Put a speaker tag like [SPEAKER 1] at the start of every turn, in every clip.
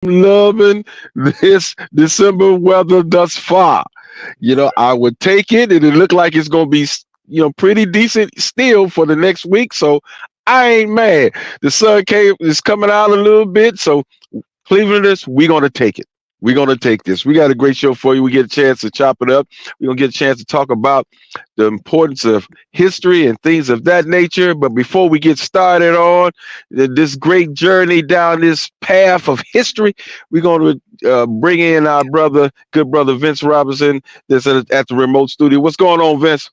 [SPEAKER 1] loving this December weather thus far.
[SPEAKER 2] Yes, sir.
[SPEAKER 1] I would take it, and it looked like it's gonna be, pretty decent still for the next week. So I ain't mad. The sun is coming out a little bit, so Clevelanders, we're going to take it. We're going to take this. We got a great show for you. We get a chance to chop it up. We're going to get a chance to talk about the importance of history and things of that nature. But before we get started on this great journey down this path of history, we're going to bring in our good brother Vince Robinson, that's at the remote studio. What's going on, Vince?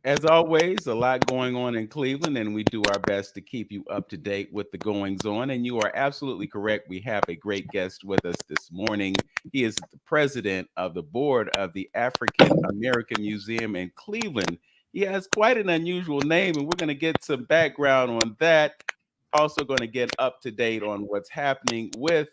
[SPEAKER 2] As always, a lot going on in Cleveland, and we do our best to keep you up to date with the goings on. And you are absolutely correct. We have a great guest with us this morning. He is the president of the board of the African American Museum in Cleveland. He has quite an unusual name, and we're going to get some background on that. Also, going to get up to date on what's happening with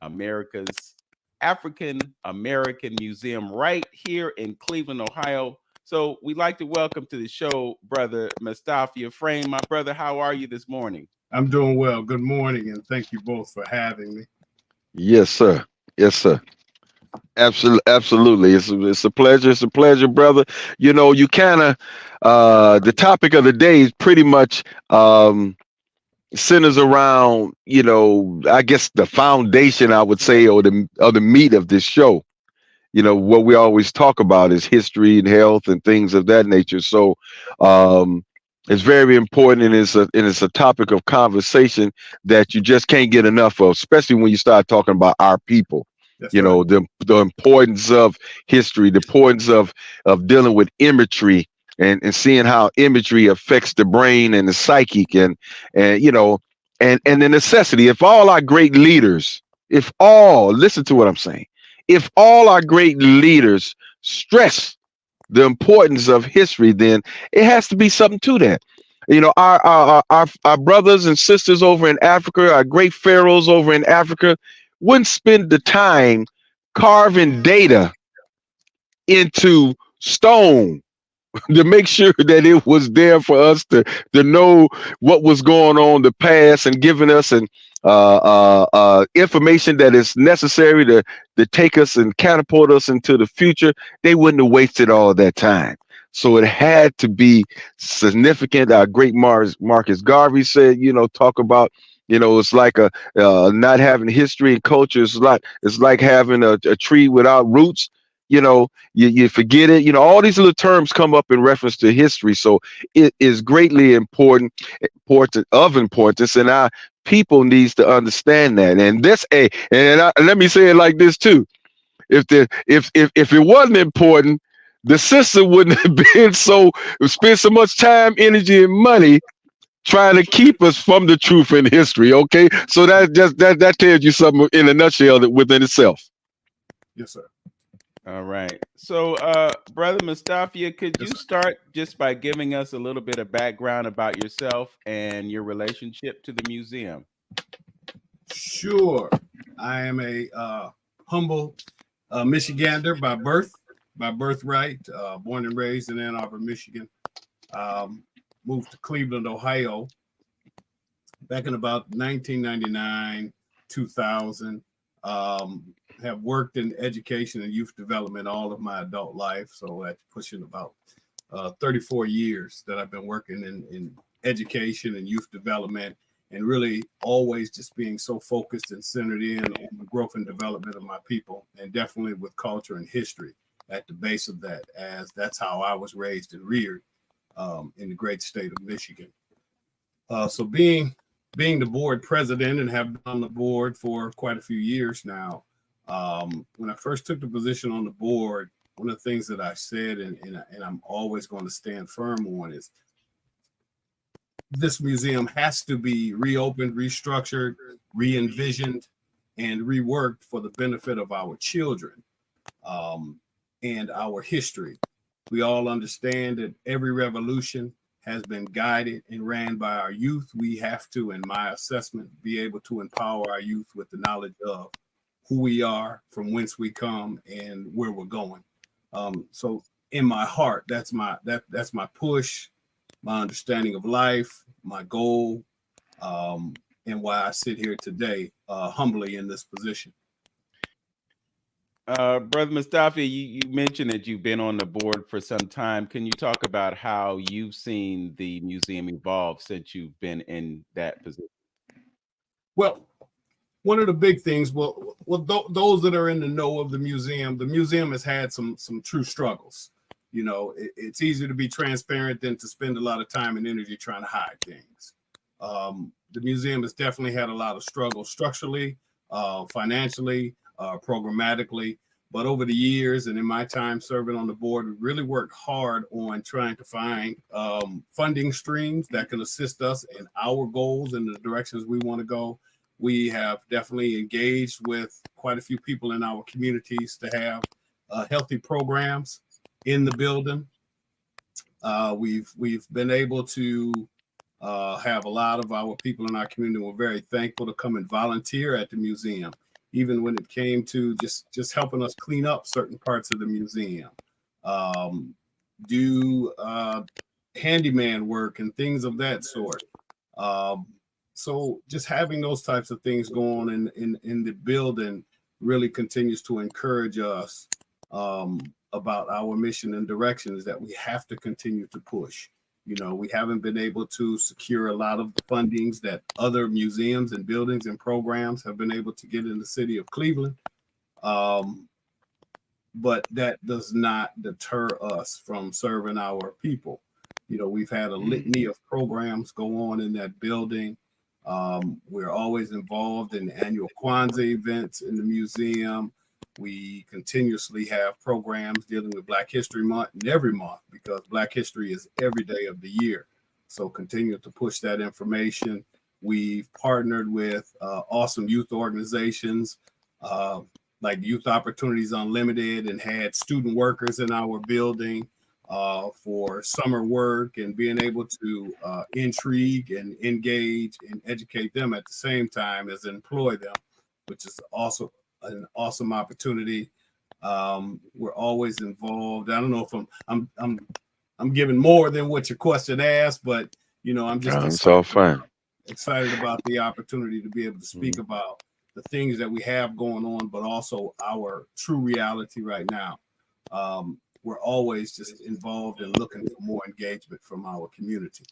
[SPEAKER 2] America's African American Museum right here in Cleveland, Ohio. So we'd like to welcome to the show, brother Mestophia Frame. My brother, how are you this morning?
[SPEAKER 3] I'm doing well. Good morning, and thank you both for having me.
[SPEAKER 1] Yes, sir. Yes, sir. Absolutely. It's a pleasure. It's a pleasure, brother. You kind of the topic of the day is pretty much centers around, I guess the foundation, I would say, or the meat of this show. What we always talk about is history and health and things of that nature. So um it's very important, and it's a topic of conversation that you just can't get enough of, especially when you start talking about our people.
[SPEAKER 3] That's right.
[SPEAKER 1] The importance of history, the importance of dealing with imagery, and seeing how imagery affects the brain and the psychic, and the necessity. If all our great leaders, if all listen to what I'm saying, if all our great leaders stress the importance of history, then it has to be something to that. Our brothers and sisters over in Africa, our great pharaohs over in Africa, wouldn't spend the time carving data into stone to make sure that it was there for us to know what was going on in the past, and giving us an information that is necessary to take us and catapult us into the future. They wouldn't have wasted all that time. So it had to be significant. Our great Marcus Garvey said, talk about, it's like a not having history and culture. It's like having a tree without roots. You forget it. All these little terms come up in reference to history. So it is greatly important of importance, and our people needs to understand that. And let me say it like this too. If it wasn't important, the system wouldn't have been spend so much time, energy, and money trying to keep us from the truth in history. Okay, so that tells you something in a nutshell that within itself.
[SPEAKER 3] Yes, sir.
[SPEAKER 2] All right. So, brother Mustafia, could
[SPEAKER 3] Yes,
[SPEAKER 2] you
[SPEAKER 3] sir.
[SPEAKER 2] start just by giving us a little bit of background about yourself and your relationship to the museum?
[SPEAKER 3] Sure. I am a humble Michigander by birthright, born and raised in Ann Arbor, Michigan. Um, Moved to Cleveland, Ohio, back in about 1999, 2000. Have worked in education and youth development all of my adult life. So that's pushing about 34 years that I've been working in education and youth development, and really always just being so focused and centered in on the growth and development of my people, and definitely with culture and history at the base of that, as that's how I was raised and reared in the great state of Michigan. So being the board president and have been on the board for quite a few years now. When I first took the position on the board, one of the things that I said, and I'm always going to stand firm on, is this museum has to be reopened, restructured, re-envisioned, and reworked for the benefit of our children um, and our history. We all understand that every revolution has been guided and ran by our youth. We have to, in my assessment, be able to empower our youth with the knowledge of who we are, from whence we come, and where we're going. So, in my heart, that's my push, my understanding of life, my goal. Um, and why I sit here today humbly in this position.
[SPEAKER 2] Brother Mestophia, you mentioned that you've been on the board for some time. Can you talk about how you've seen the museum evolve since you've been in that position?
[SPEAKER 3] Well, one of the big things, those that are in the know of the museum has had some true struggles. You know, it's easier to be transparent than to spend a lot of time and energy trying to hide things. The museum has definitely had a lot of struggles structurally, financially, programmatically. But over the years and in my time serving on the board, we really worked hard on trying to find funding streams that can assist us in our goals and the directions we want to go. We have definitely engaged with quite a few people in our communities to have healthy programs in the building. We've been able to have a lot of our people in our community. We're very thankful to come and volunteer at the museum, even when it came to just helping us clean up certain parts of the museum, do handyman work and things of that sort. So just having those types of things going on in the building really continues to encourage us about our mission and directions that we have to continue to push. You know, we haven't been able to secure a lot of the fundings that other museums and buildings and programs have been able to get in the city of Cleveland. But that does not deter us from serving our people. You know, we've had a litany of programs go on in that building. We're always involved in the annual Kwanzaa events in the museum. We continuously have programs dealing with Black History Month and every month because Black History is every day of the year. So continue to push that information. We've partnered with awesome youth organizations like Youth Opportunities Unlimited and had student workers in our building for summer work and being able to intrigue and engage and educate them at the same time as employ them, which is also an awesome opportunity. We're always involved. I don't know if I'm giving more than what your question asked, but you know, I'm just
[SPEAKER 1] It's all fine.
[SPEAKER 3] excited about the opportunity to be able to speak about the things that we have going on, but also our true reality right now. We're always just involved and looking for more engagement from our community.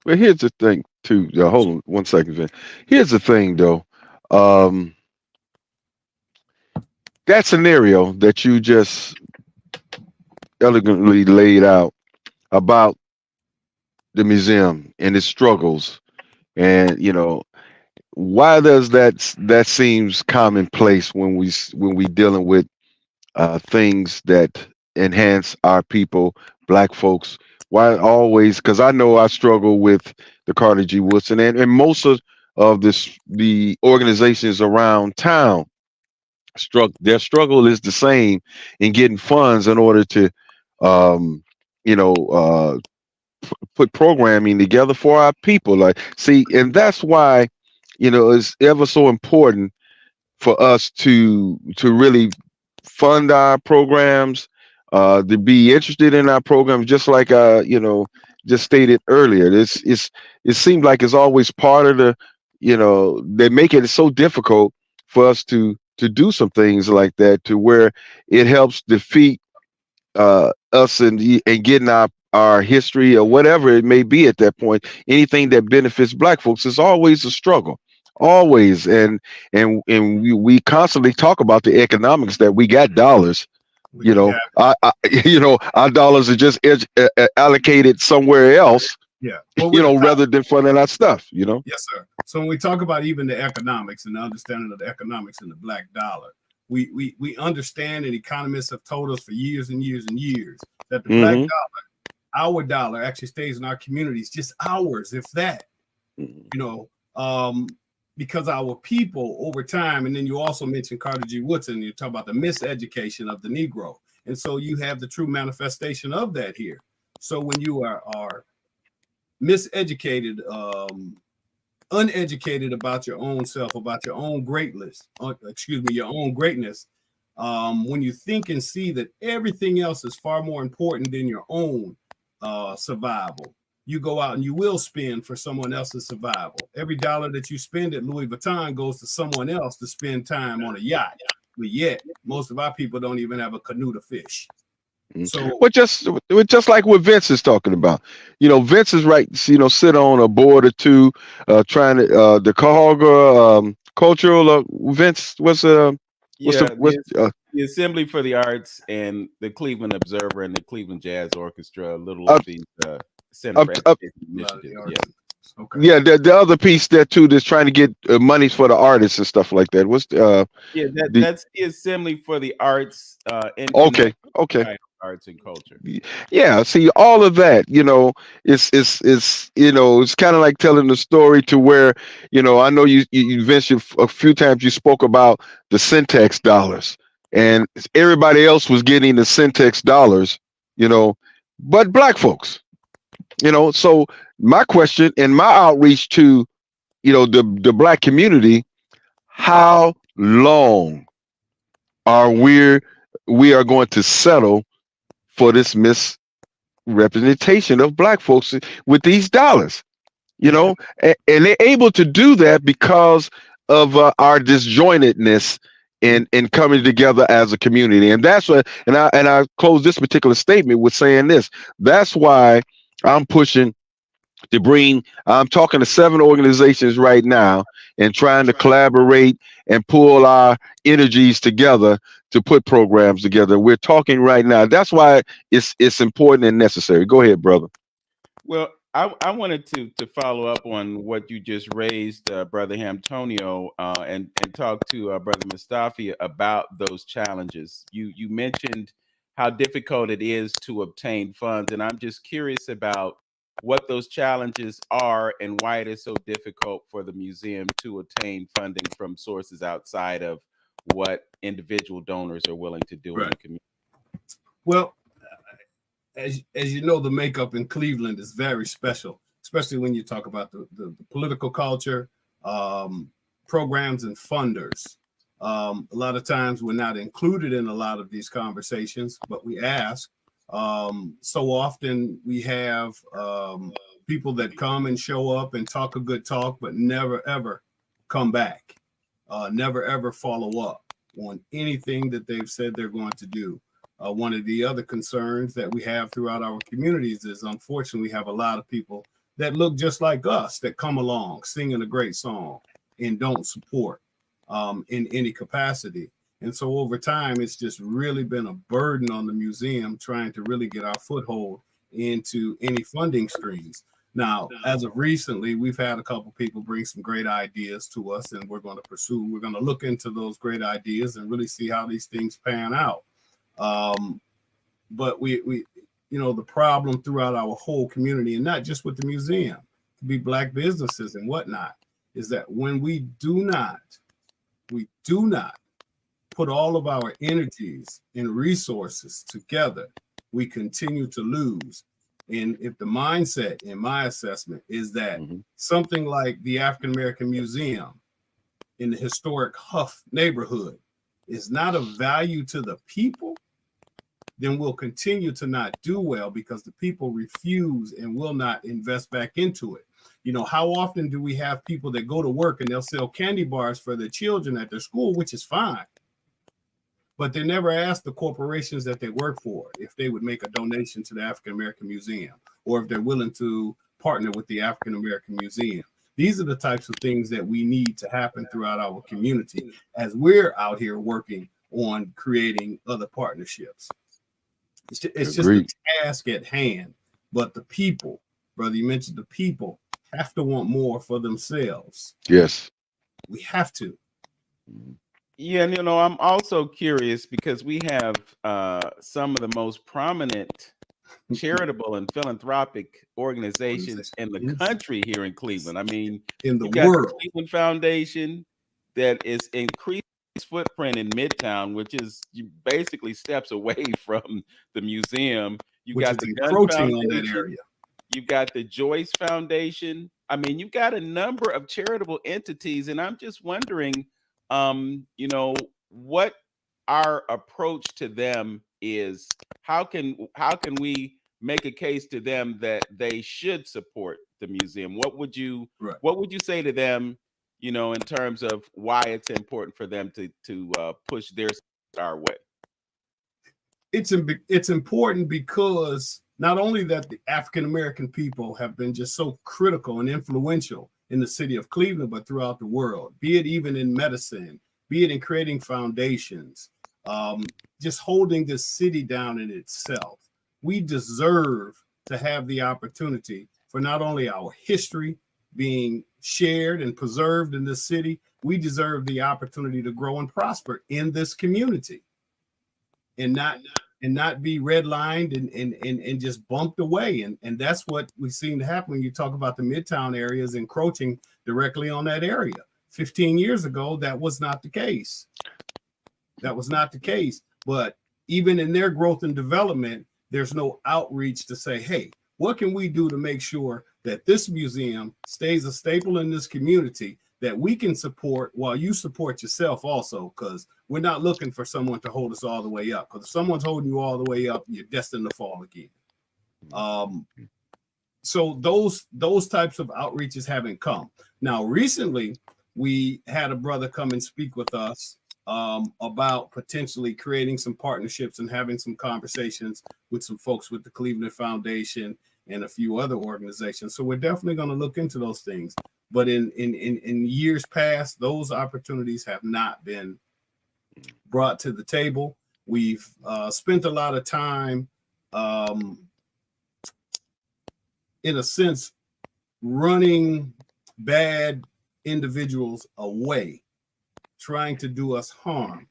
[SPEAKER 1] But here's the thing, too. Hold on 1 second, Vin. Here's the thing, though. Um, that scenario that you just elegantly laid out about the museum and its struggles, and you know, why does that seems commonplace when we dealing with things that enhance our people, black folks? Why always? Because I know I struggle with the Carter G. Woodson and most of the organizations around town. Their struggle is the same in getting funds in order to, um, you know, put programming together for our people. Like, see, and that's why, you know, it's ever so important for us to really fund our programs, to be interested in our programs, just like you know, just stated earlier. It seems like it's always part of the, you know, they make it so difficult for us to do some things like that to where it helps defeat us and getting our history or whatever it may be at that point. Anything that benefits black folks is always a struggle, always. And we constantly talk about the economics that we got dollars. You know, you know, our dollars are just allocated somewhere else.
[SPEAKER 3] Yeah, well,
[SPEAKER 1] you know, rather than funding our stuff. You know.
[SPEAKER 3] Yes, sir. So when we talk about even the economics and the understanding of the economics in the black dollar, we understand, and economists have told us for years and years and years that the black dollar, our dollar, actually stays in our communities just hours, if that. You know, because our people over time, and then you also mentioned Carter G. Woodson, you talk about the miseducation of the Negro, and so you have the true manifestation of that here. So when you are miseducated, uneducated about your own self, about your own greatness, your own greatness, when you think and see that everything else is far more important than your own survival, you go out and you will spend for someone else's survival. Every dollar that you spend at Louis Vuitton goes to someone else to spend time on a yacht. But yet, most of our people don't even have a canoe to fish. So,
[SPEAKER 1] Well, just like what Vince is talking about. Vince is right. Sit on a board or two, trying to the Cahoga cultural. Vince, what's
[SPEAKER 2] Yeah,
[SPEAKER 1] the what's
[SPEAKER 2] the Assembly for the Arts and the Cleveland Observer and the Cleveland Jazz Orchestra, a little
[SPEAKER 1] uh,
[SPEAKER 2] of the Center
[SPEAKER 1] up,
[SPEAKER 2] for
[SPEAKER 1] up,
[SPEAKER 2] Education
[SPEAKER 3] a lot of the
[SPEAKER 2] Initiatives. Yeah.
[SPEAKER 3] arts. Okay.
[SPEAKER 1] yeah, the other piece there too that's trying to get monies for the artists and stuff like that. What's
[SPEAKER 2] Yeah,
[SPEAKER 1] the
[SPEAKER 2] that's the Assembly for the Arts in
[SPEAKER 1] okay,
[SPEAKER 2] connection
[SPEAKER 1] okay.
[SPEAKER 2] with arts and culture.
[SPEAKER 1] Yeah, see all of that, it's kind of like telling the story to where, I know you Vince, a few times you spoke about the syntax dollars, and everybody else was getting the syntax dollars, you know, but black folks, so my question and my outreach to, the black community, how long are we are going to settle for this representation of black folks with these dollars, and they're able to do that because of our disjointedness in coming together as a community. And that's what, and I close this particular statement with saying this. That's why I'm pushing to bring, I'm talking to 7 organizations right now and trying to collaborate and pull our energies together to put programs together. We're talking right now. That's why it's important and necessary. Go ahead, brother.
[SPEAKER 2] Well, I wanted to follow up on what you just raised, Brother Antonio, and talk to Brother Mestophia about those challenges. You mentioned how difficult it is to obtain funds, and I'm just curious about what those challenges are and why it is so difficult for the museum to obtain funding from sources outside of what individual donors are willing to do in
[SPEAKER 3] right.
[SPEAKER 2] the community.
[SPEAKER 3] Well, as you know, the makeup in Cleveland is very special, especially when you talk about the political culture, programs, and funders. A lot of times we're not included in a lot of these conversations, but we ask. So often we have people that come and show up and talk a good talk, but never ever come back, never ever follow up on anything that they've said they're going to do. One of the other concerns that we have throughout our communities is, unfortunately, we have a lot of people that look just like us that come along singing a great song and don't support in any capacity. And so over time, it's just really been a burden on the museum trying to really get our foothold into any funding streams. Now, as of recently, we've had a couple people bring some great ideas to us, and we're going to look into those great ideas and really see how these things pan out. But we the problem throughout our whole community, and not just with the museum, to be black businesses and whatnot, is that when we do not put all of our energies and resources together, we continue to lose. And if the mindset, in my assessment, is that
[SPEAKER 1] Mhm.
[SPEAKER 3] something like the African American Museum in the historic Huff neighborhood is not of value to the people, then we'll continue to not do well because the people refuse and will not invest back into it. How often do we have people that go to work and they'll sell candy bars for their children at their school, which is fine, but they never ask the corporations that they work for if they would make a donation to the African American Museum, or if they're willing to partner with the African American Museum. These are the types of things that we need to happen throughout our community as we're out here working on creating other partnerships. It's just the
[SPEAKER 1] Agreed.
[SPEAKER 3] task at hand. But the people, brother, you mentioned the people have to want more for themselves.
[SPEAKER 1] Yes.
[SPEAKER 3] We have to.
[SPEAKER 2] Yeah, and I'm also curious because we have some of the most prominent charitable and philanthropic organizations in the country here in Cleveland. I mean,
[SPEAKER 3] In the
[SPEAKER 2] you've got the
[SPEAKER 3] world.
[SPEAKER 2] Cleveland Foundation that is increased footprint in Midtown, which is basically steps away from the museum. You've
[SPEAKER 3] Which
[SPEAKER 2] got
[SPEAKER 3] is
[SPEAKER 2] the Gun
[SPEAKER 3] encroaching on that
[SPEAKER 2] Foundation.
[SPEAKER 3] area.
[SPEAKER 2] You've got the Joyce Foundation. I mean, you've got a number of charitable entities, and I'm just wondering, what our approach to them is. How can we make a case to them that they should support the museum, what would you
[SPEAKER 3] Right.
[SPEAKER 2] say to them, in terms of why it's important for them to push their our way?
[SPEAKER 3] It's important because not only that the African American people have been just so critical and influential in the city of Cleveland, but throughout the world, be it even in medicine, be it in creating foundations, just holding this city down in itself. We deserve to have the opportunity for not only our history being shared and preserved in this city, we deserve the opportunity to grow and prosper in this community and not be redlined and just bumped away. And that's what we seem to happen when you talk about the Midtown areas encroaching directly on that area. 15 years ago, that was not the case. That was not the case. But even in their growth and development, there's no outreach to say, hey, what can we do to make sure that this museum stays a staple in this community that we can support while you support yourself also? Because we're not looking for someone to hold us all the way up. Because if someone's holding you all the way up, you're destined to fall again. So those types of outreaches haven't come. Now, recently, we had a brother come and speak with us about potentially creating some partnerships and having some conversations with some folks with the Cleveland Foundation and a few other organizations. So we're definitely going to look into those things. But in years past, those opportunities have not been brought to the table. We've spent a lot of time, in a sense, running bad individuals away, trying to do us harm,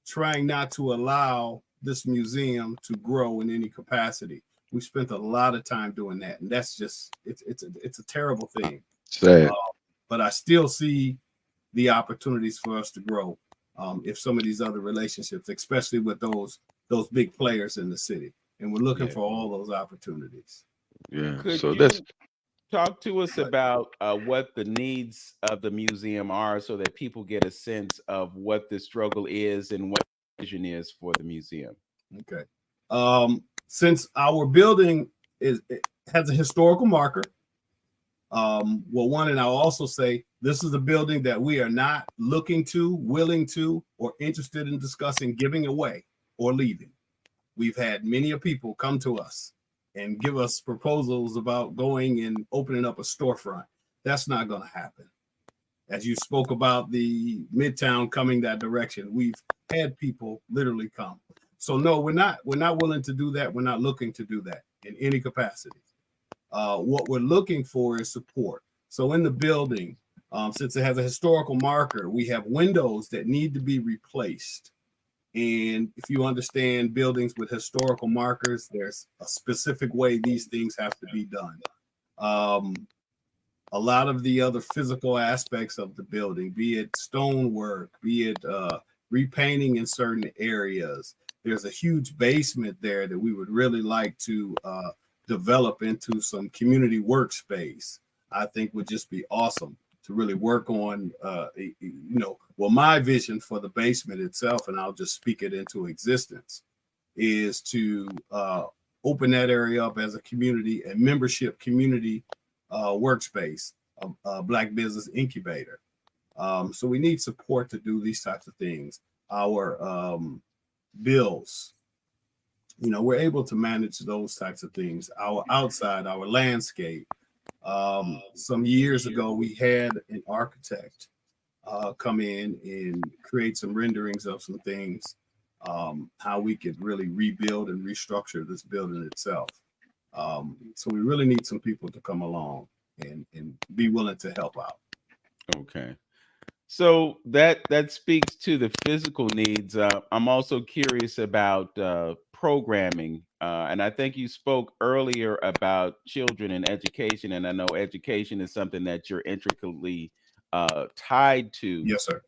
[SPEAKER 3] trying not to allow this museum to grow in any capacity. We spent a lot of time doing that, and that's just it's a terrible thing.
[SPEAKER 1] Sad.
[SPEAKER 3] But I still see the opportunities for us to grow if some of these other relationships, especially with those big players in the city, and we're looking for all those opportunities.
[SPEAKER 1] Yeah.
[SPEAKER 2] Could
[SPEAKER 1] So
[SPEAKER 2] you
[SPEAKER 1] that's
[SPEAKER 2] talk to us about what the needs of the museum are so that people get a sense of what the struggle is and what the vision is for the museum?
[SPEAKER 3] Okay. Since our building has a historical marker, and I'll also say this is a building that we are not looking to, willing to, or interested in discussing giving away or leaving. We've had many people come to us and give us proposals about going and opening up a storefront. That's not going to happen. As you spoke about the Midtown coming that direction, we've had people literally come. So no, we're not willing to do that. We're not looking to do that in any capacity. What we're looking for is support. So in the building, since it has a historical marker, we have windows that need to be replaced. And if you understand buildings with historical markers, there's a specific way these things have to be done. A lot of the other physical aspects of the building, be it stonework, be it repainting in certain areas, there's a huge basement there that we would really like to develop into some community workspace. I think would just be awesome to really work on, my vision for the basement itself, and I'll just speak it into existence, is to open that area up as a community, a membership community workspace, a Black business incubator. So we need support to do these types of things. Our bills, we're able to manage those types of things. Our outside, our landscape. Some years ago, we had an architect come in and create some renderings of some things, how we could really rebuild and restructure this building itself. So we really need some people to come along and be willing to help out.
[SPEAKER 2] Okay. So that speaks to the physical needs. I'm also curious about programming, and I think you spoke earlier about children and education, and I know education is something that you're intricately tied to.
[SPEAKER 3] Yes, sir.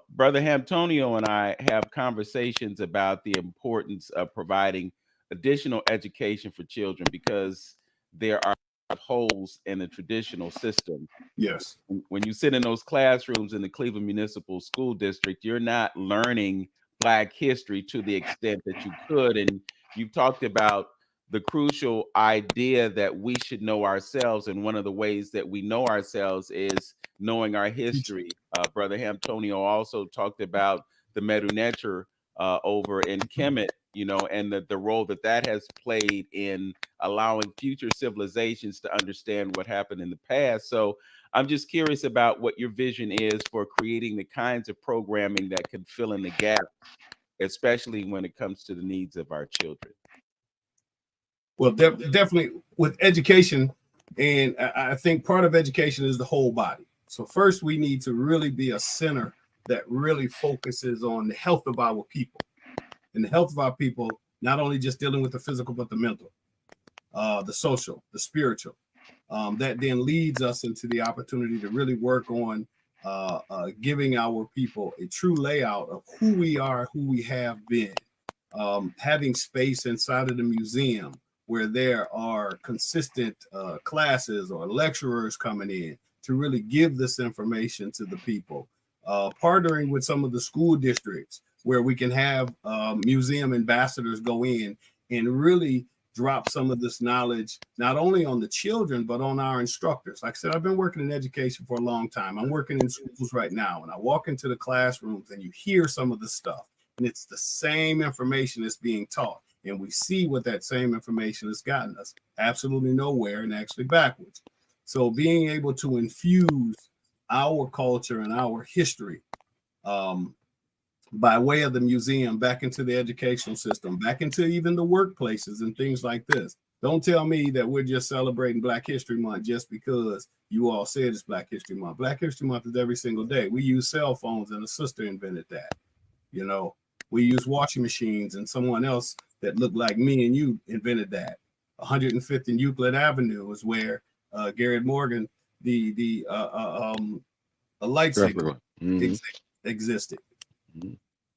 [SPEAKER 2] Brother Antonio and I have conversations about the importance of providing additional education for children because there are holes in the traditional system.
[SPEAKER 3] Yes.
[SPEAKER 2] When you sit in those classrooms in the Cleveland Municipal School District, you're not learning Black history to the extent that you could. And you've talked about the crucial idea that we should know ourselves. And one of the ways that we know ourselves is knowing our history. Brother Antonio also talked about the Medu Neter over in Kemet, you know, and the role that that has played in allowing future civilizations to understand what happened in the past. So I'm just curious about what your vision is for creating the kinds of programming that can fill in the gap, especially when it comes to the needs of our children.
[SPEAKER 3] Well, definitely with education, and I think part of education is the whole body. So first, we need to really be a center that really focuses on the health of our people, and the health of our people, not only just dealing with the physical, but the mental, the social, the spiritual. That then leads us into the opportunity to really work on giving our people a true layout of who we are, who we have been, having space inside of the museum where there are consistent classes or lecturers coming in to really give this information to the people, partnering with some of the school districts where we can have museum ambassadors go in and really drop some of this knowledge, not only on the children, but on our instructors. Like I said, I've been working in education for a long time. I'm working in schools right now, and I walk into the classrooms and you hear some of the stuff, and it's the same information that's being taught. And we see what that same information has gotten us, absolutely nowhere and actually backwards. So being able to infuse our culture and our history by way of the museum back into the educational system, back into even the workplaces and things like this. Don't tell me that we're just celebrating Black History Month just because you all said it's Black History Month. Black History Month is every single day. We use cell phones, and a sister invented that. You know, we use washing machines, and someone else that looked like me and you invented that. 105th and Euclid Avenue is where Garrett Morgan, a lightsaber existed. Mm-hmm.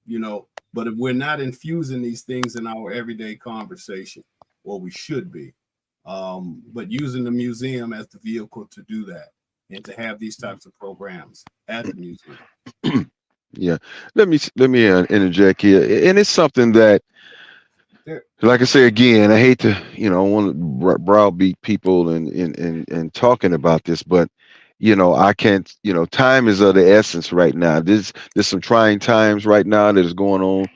[SPEAKER 3] You know, but if we're not infusing these things in our everyday conversation, well, we should be, but using the museum as the vehicle to do that and to have these types of programs at the museum.
[SPEAKER 1] Yeah, let me interject here, and it's something that, like I say again, I hate to, I want to browbeat people and talking about this, but I can't. Time is of the essence right now. There's some trying times right now that is going on,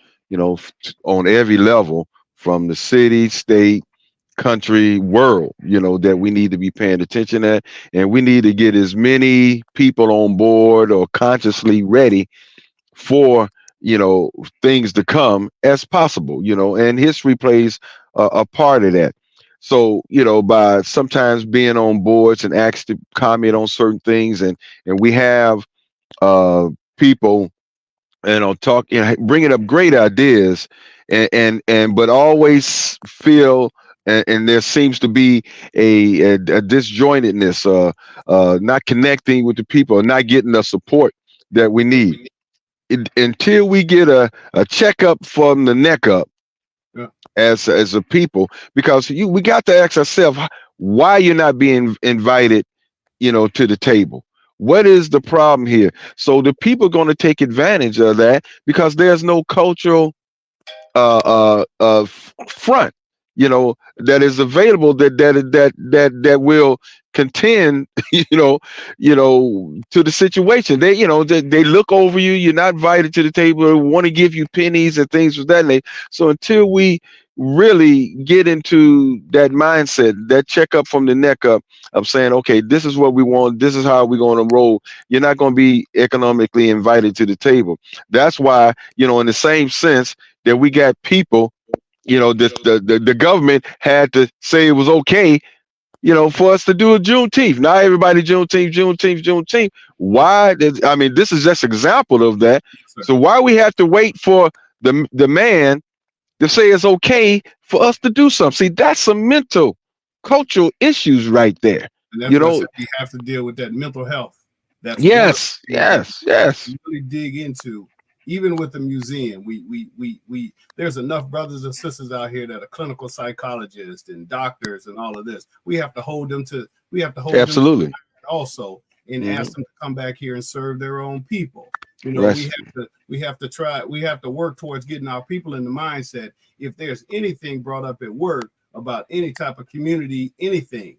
[SPEAKER 1] on every level, from the city, state, country, world, that we need to be paying attention at, and we need to get as many people on board or consciously ready for things to come as possible, and history plays a part of that. So by sometimes being on boards and asked to comment on certain things, and we have people talk, bringing up great ideas, and but always feel, and there seems to be a disjointedness, not connecting with the people, not getting the support that we need. Until we get a checkup from the neck up, yeah, as a people, because we got to ask ourselves why you're not being invited, to the table. What is the problem here? So the people are going to take advantage of that because there's no cultural front, that is available, that will contend, to the situation. They look over you. You're not invited to the table, want to give you pennies and things of that nature. So until we really get into that mindset, that checkup from the neck up, of saying, okay, this is what we want, this is how we're going to roll, you're not going to be economically invited to the table. That's why, in the same sense that we got people, the government had to say it was okay, for us to do a Juneteenth. Not everybody Juneteenth. Why? I mean, this is just an example of that. So why we have to wait for the man to say it's okay for us to do something? See, that's some mental, cultural issues right there.
[SPEAKER 3] And that's why we have to deal with that mental health. That's
[SPEAKER 1] yes.
[SPEAKER 3] Really dig into. Even with the museum, we there's enough brothers and sisters out here that are clinical psychologists and doctors and all of this. We have to hold them to.
[SPEAKER 1] Absolutely.
[SPEAKER 3] Them to also, and ask them to come back here and serve their own people.
[SPEAKER 1] Right.
[SPEAKER 3] We have to work towards getting our people in the mindset. If there's anything brought up at work, about any type of community, anything,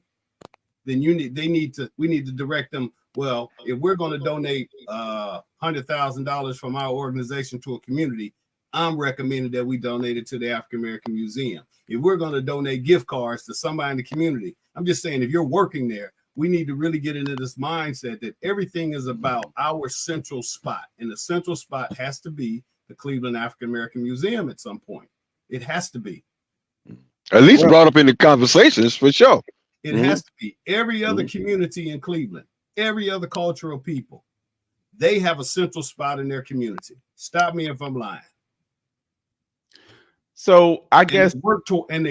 [SPEAKER 3] then we need to direct them. Well, if we're going to donate $100,000 from our organization to a community, I'm recommending that we donate it to the African American Museum. If we're going to donate gift cards to somebody in the community, I'm just saying, if you're working there, we need to really get into this mindset that everything is about our central spot. And the central spot has to be the Cleveland African American Museum at some point. It has to be.
[SPEAKER 1] At least brought up in the conversations for sure.
[SPEAKER 3] It has to be. Every other community in Cleveland, every other cultural people, they have a central spot in their community. Stop me if I'm lying.
[SPEAKER 2] So I guess
[SPEAKER 3] they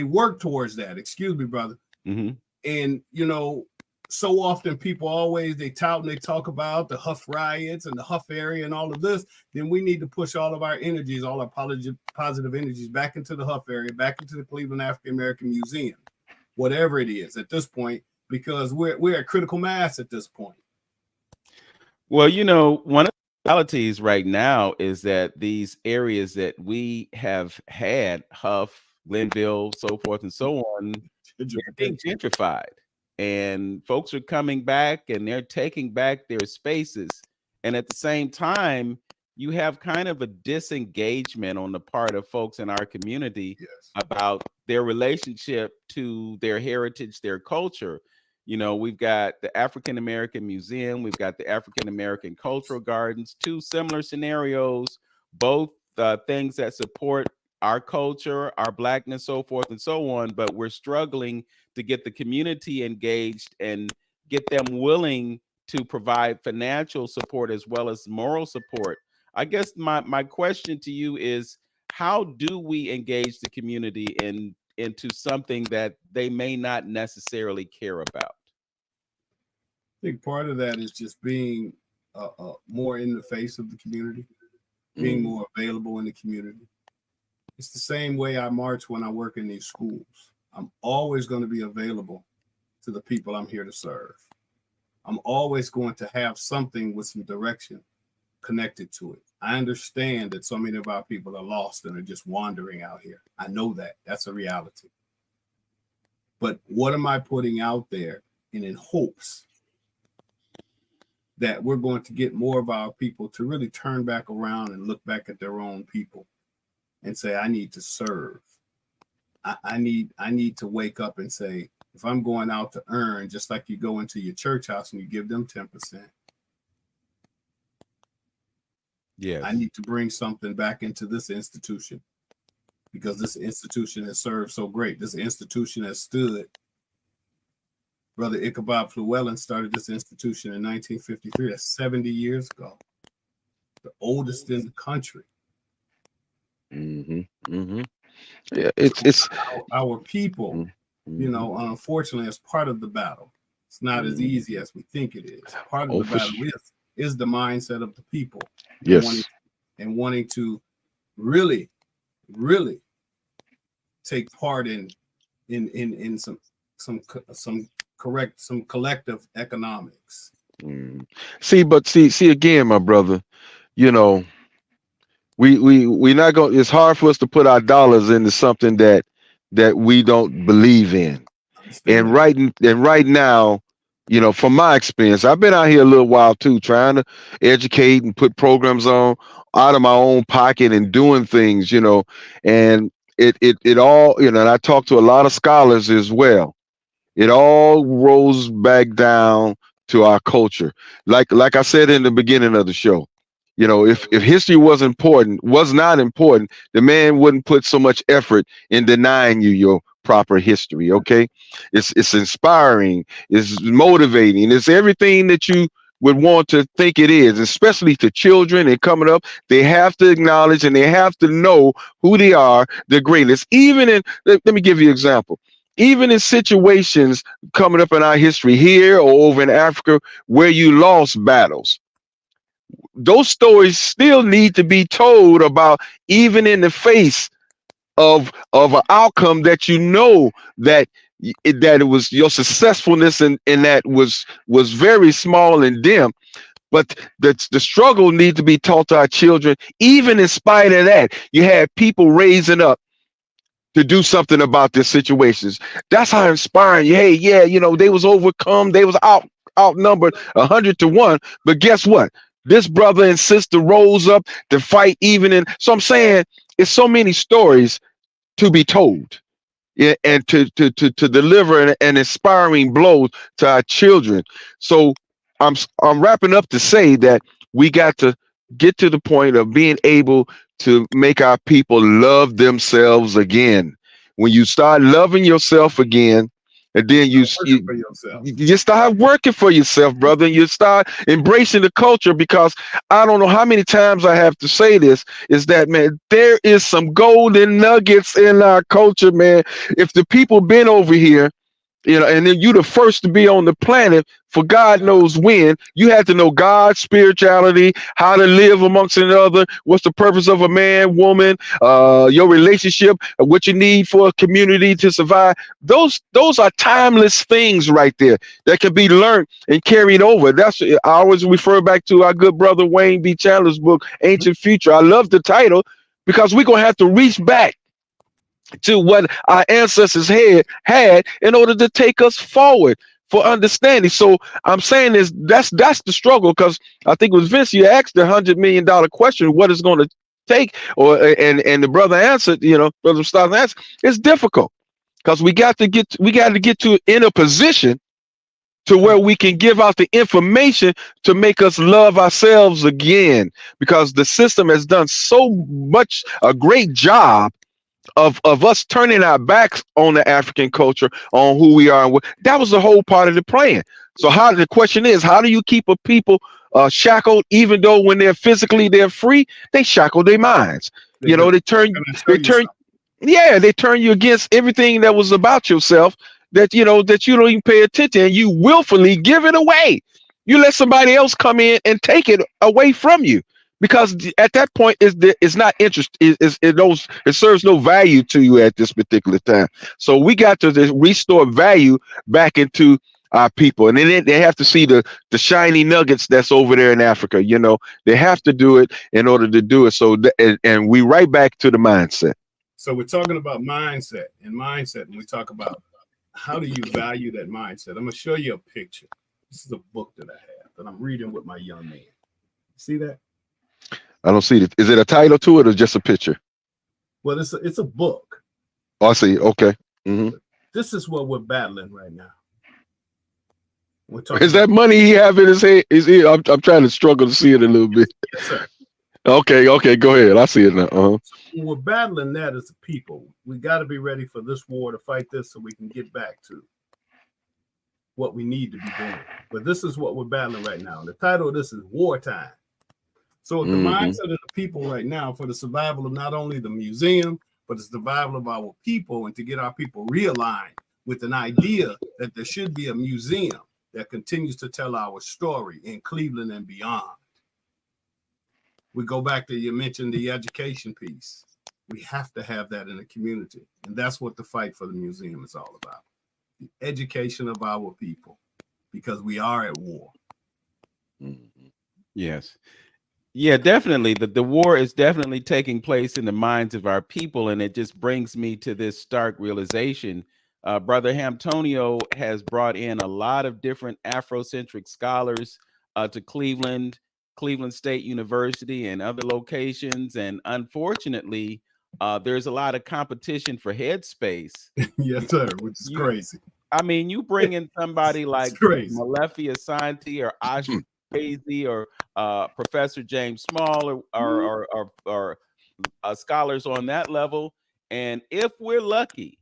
[SPEAKER 3] work towards that. Excuse me, brother. And you know, so often people always they tout and they talk about the Huff riots and the Huff area and all of this. Then we need to push all of our energies, all our positive energies back into the Huff area, back into the Cleveland African American Museum, whatever it is at this point, because we're at critical mass at this point.
[SPEAKER 2] Well, you know, one of the realities right now is that these areas that we have had, Huff, Glenville, so forth and so on, they're being gentrified. And folks are coming back and they're taking back their spaces. And at the same time, you have kind of a disengagement on the part of folks in our community about their relationship to their heritage, their culture. You know, we've got the African American Museum, we've got the African American Cultural Gardens, two similar scenarios, both things that support our culture, our Blackness, so forth and so on. But we're struggling to get the community engaged and get them willing to provide financial support as well as moral support. I guess my question to you is, how do we engage the community into something that they may not necessarily care about?
[SPEAKER 3] I think part of that is just being more in the face of the community, being more available in the community. It's the same way I march when I work in these schools. I'm always going to be available to the people I'm here to serve. I'm always going to have something with some direction connected to it. I understand that so many of our people are lost and are just wandering out here. I know that. That's a reality. But what am I putting out there and in hopes that we're going to get more of our people to really turn back around and look back at their own people and say, I need to serve. I need to wake up and say, if I'm going out to earn, just like you go into your church house and you give them 10%.
[SPEAKER 2] Yes.
[SPEAKER 3] I need to bring something back into this institution because this institution has served so great. This institution has stood. Brother Ichabod Flewellen started this institution in 1953. That's 70 years ago. The oldest in the country.
[SPEAKER 1] Yeah, it's
[SPEAKER 3] our people, you know, unfortunately, as part of the battle. It's not as easy as we think it is. Part of the battle is the mindset of the people.
[SPEAKER 1] Yes.
[SPEAKER 3] Wanting to really take part in some collective economics.
[SPEAKER 1] See again, my brother, you know, we not going, it's hard for us to put our dollars into something that we don't believe in. And right now, you know, from my experience, I've been out here a little while too, trying to educate and put programs on out of my own pocket and doing things, you know, and it all, you know, and I talk to a lot of scholars as well. It all rolls back down to our culture. Like I said in the beginning of the show, you know, if history was not important, the man wouldn't put so much effort in denying you your proper history. Okay, it's inspiring, it's motivating, it's everything that you would want to think it is, especially to children and coming up. They have to acknowledge and they have to know who they are, the greatest. Even in, let me give you an example. Even in situations coming up in our history here or over in Africa where you lost battles, those stories still need to be told about, even in the face of an outcome that you know that it was your successfulness and that was very small and dim. But the struggle needs to be taught to our children. Even in spite of that, you had people raising up to do something about their situations. That's how inspiring. Hey, yeah, they was overcome. They was outnumbered 100 to 1. But guess what? This brother and sister rose up to fight even in. So I'm saying it's so many stories to be told. Yeah, and to deliver an inspiring blow to our children. So I'm wrapping up to say that we got to get to the point of being able to make our people love themselves again. When you start loving yourself again, and then you
[SPEAKER 3] Working
[SPEAKER 1] you,
[SPEAKER 3] for yourself.
[SPEAKER 1] you start working for yourself, brother, and you start embracing the culture. Because I don't know how many times I have to say this, is that, man, there is some golden nuggets in our culture, man. If the people been over here, and then you the first to be on the planet for God knows when. You had to know God's spirituality, how to live amongst another, what's the purpose of a man, woman, your relationship, what you need for a community to survive. Those are timeless things right there that can be learned and carried over. I always refer back to our good brother Wayne B. Chandler's book, Ancient Future. I love the title because we're gonna have to reach back to what our ancestors had in order to take us forward for understanding. So I'm saying that's the struggle, because I think it was Vince, you asked the $100 million question, what is going to take, and the brother answered, brother Stockton answered, it's difficult because we got to get to in a position to where we can give out the information to make us love ourselves again, because the system has done so much a great job of us turning our backs on the African culture, on who we are, and that was the whole part of the plan. So the question is, how do you keep a people shackled, even though when they're free, they shackle their minds.
[SPEAKER 3] They do.
[SPEAKER 1] They turn
[SPEAKER 3] Can I show
[SPEAKER 1] they
[SPEAKER 3] you
[SPEAKER 1] turn
[SPEAKER 3] something?
[SPEAKER 1] yeah, they turn you against everything that was about yourself, that you don't even pay attention, and you willfully give it away. You let somebody else come in and take it away from you, because at that point it's not interest. It serves no value to you at this particular time. So we got to restore value back into our people, and then they have to see the shiny nuggets that's over there in Africa. They have to do it in order to do it. So and we right back to the mindset.
[SPEAKER 3] So we're talking about mindset, and we talk about how do you value that mindset. I'm gonna show you a picture. This is a book that I have that I'm reading with my young man. See that?
[SPEAKER 1] I don't see it. Is it a title to it or just a picture?
[SPEAKER 3] Well, it's a book.
[SPEAKER 1] Oh, I see. Okay. Hmm.
[SPEAKER 3] This is what we're battling right now. We're talking
[SPEAKER 1] Is that
[SPEAKER 3] about,
[SPEAKER 1] money he have in his head? I'm trying to struggle to see it a little bit.
[SPEAKER 3] yes, sir.
[SPEAKER 1] Okay. Go ahead. I see it now.
[SPEAKER 3] When we're battling that as a people, we got to be ready for this war, to fight this so we can get back to what we need to be doing. But this is what we're battling right now. The title of this is Wartime. So the mindset of the people right now, for the survival of not only the museum, but the survival of our people, and to get our people realigned with an idea that there should be a museum that continues to tell our story in Cleveland and beyond. We go back to, you mentioned the education piece. We have to have that in the community. And that's what the fight for the museum is all about. The education of our people, because we are at war.
[SPEAKER 2] Yes. Yeah, definitely. The war is definitely taking place in the minds of our people. And it just brings me to this stark realization. Brother Hamtonio has brought in a lot of different Afrocentric scholars to Cleveland State University, and other locations. And unfortunately, there's a lot of competition for headspace.
[SPEAKER 3] Yes, sir, which is crazy.
[SPEAKER 2] I mean, you bring in somebody like Mestophia Santi or Ash Crazy or Professor James Small or scholars on that level. And if we're lucky,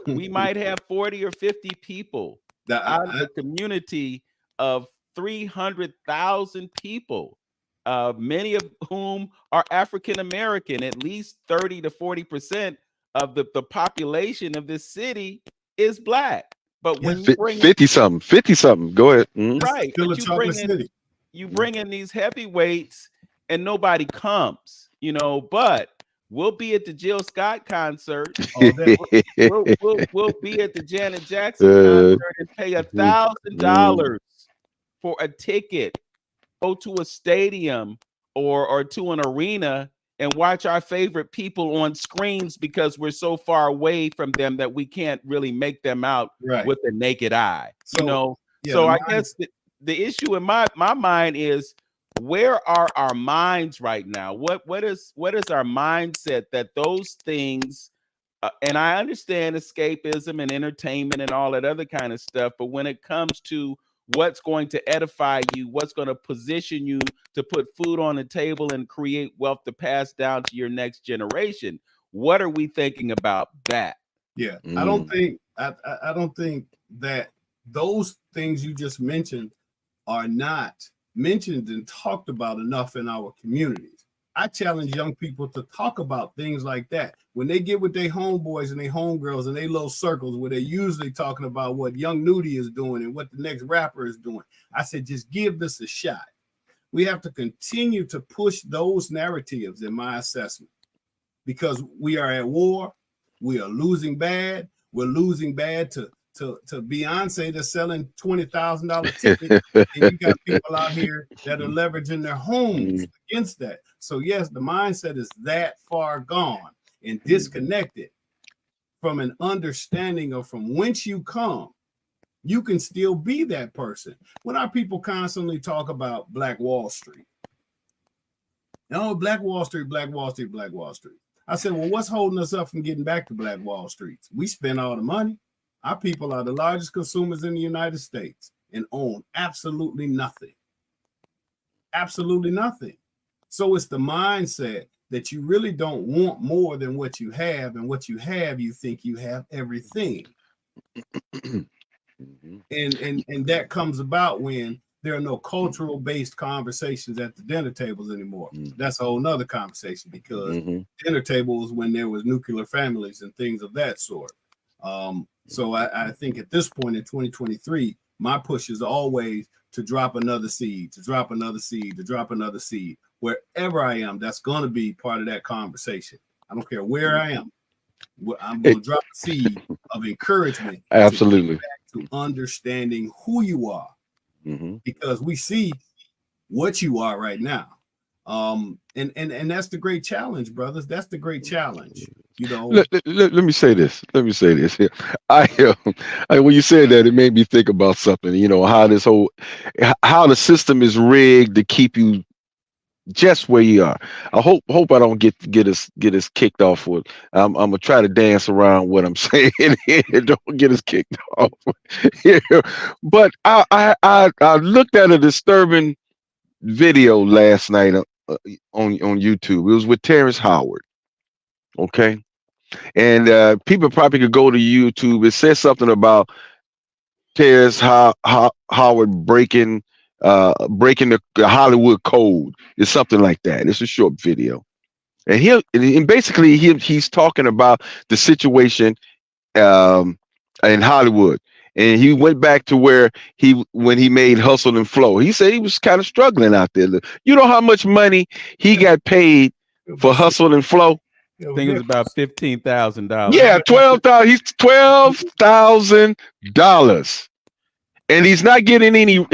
[SPEAKER 2] we might have 40 or 50 people out of the community of 300,000 people, many of whom are African American. At least 30 to 40% of the population of this city is Black. But when you bring
[SPEAKER 1] 50 something, go ahead.
[SPEAKER 2] Right, but you bring in these heavyweights and nobody comes, but we'll be at the Jill Scott concert. We'll be at the Janet Jackson concert and pay $1,000 for a ticket, go to a stadium or to an arena and watch our favorite people on screens because we're so far away from them that we can't really make them out
[SPEAKER 3] Right.
[SPEAKER 2] with the naked eye.
[SPEAKER 3] So yeah,
[SPEAKER 2] So
[SPEAKER 3] the
[SPEAKER 2] I
[SPEAKER 3] mind.
[SPEAKER 2] guess the issue in my mind is, where are our minds right now? What is our mindset that those things, and I understand escapism and entertainment and all that other kind of stuff, but when it comes to what's going to edify you, what's going to position you to put food on the table and create wealth to pass down to your next generation, what are we thinking about that?
[SPEAKER 3] Yeah, I don't think I don't think that those things you just mentioned are not mentioned and talked about enough in our communities. I challenge young people to talk about things like that when they get with their homeboys and their homegirls and their little circles where they're usually talking about what Young Nudie is doing and what the next rapper is doing. I said, just give this a shot. We have to continue to push those narratives, in my assessment, because we are at war. We are losing bad. We're losing bad to Beyonce that's selling $20,000 tickets, and you got people out here that are leveraging their homes against that. So yes, the mindset is that far gone and disconnected from an understanding of from whence you come. You can still be that person. When our people constantly talk about Black Wall Street, no, Black Wall Street, Black Wall Street, Black Wall Street. I said, well, what's holding us up from getting back to Black Wall Street? We spend all the money. Our people are the largest consumers in the United States and own absolutely nothing. Absolutely nothing. So it's the mindset that you really don't want more than what you have, and what you have, you think you have everything. And that comes about when there are no cultural based conversations at the dinner tables anymore. That's a whole nother conversation, because dinner tables when there was nuclear families and things of that sort. So I think at this point in 2023, my push is always to drop another seed, to drop another seed, to drop another seed. Wherever I am, that's going to be part of that conversation. I don't care where I am. I'm going to drop a seed of encouragement.
[SPEAKER 1] Absolutely.
[SPEAKER 3] To understanding who you are, because we see what you are right now. And that's the great challenge, brothers. That's the great challenge. You know,
[SPEAKER 1] let me say this. Let me say this here. When you said that, it made me think about something. You know, how how the system is rigged to keep you just where you are. I hope I don't get us kicked off with. I'm gonna try to dance around what I'm saying here. Don't get us kicked off here. But I looked at a disturbing video last night on YouTube. It was with Terrence Howard. Okay, and people probably could go to YouTube. It says something about Terrence Howard breaking the Hollywood code. It's something like that. It's a short video, and basically he's talking about the situation in Hollywood, and he went back to where when he made Hustle and Flow. He said he was kind of struggling out there. You know how much money he got paid for Hustle and Flow?
[SPEAKER 2] I think it was about $15,000.
[SPEAKER 1] Yeah, 12,000. He's $12,000. And he's not getting any.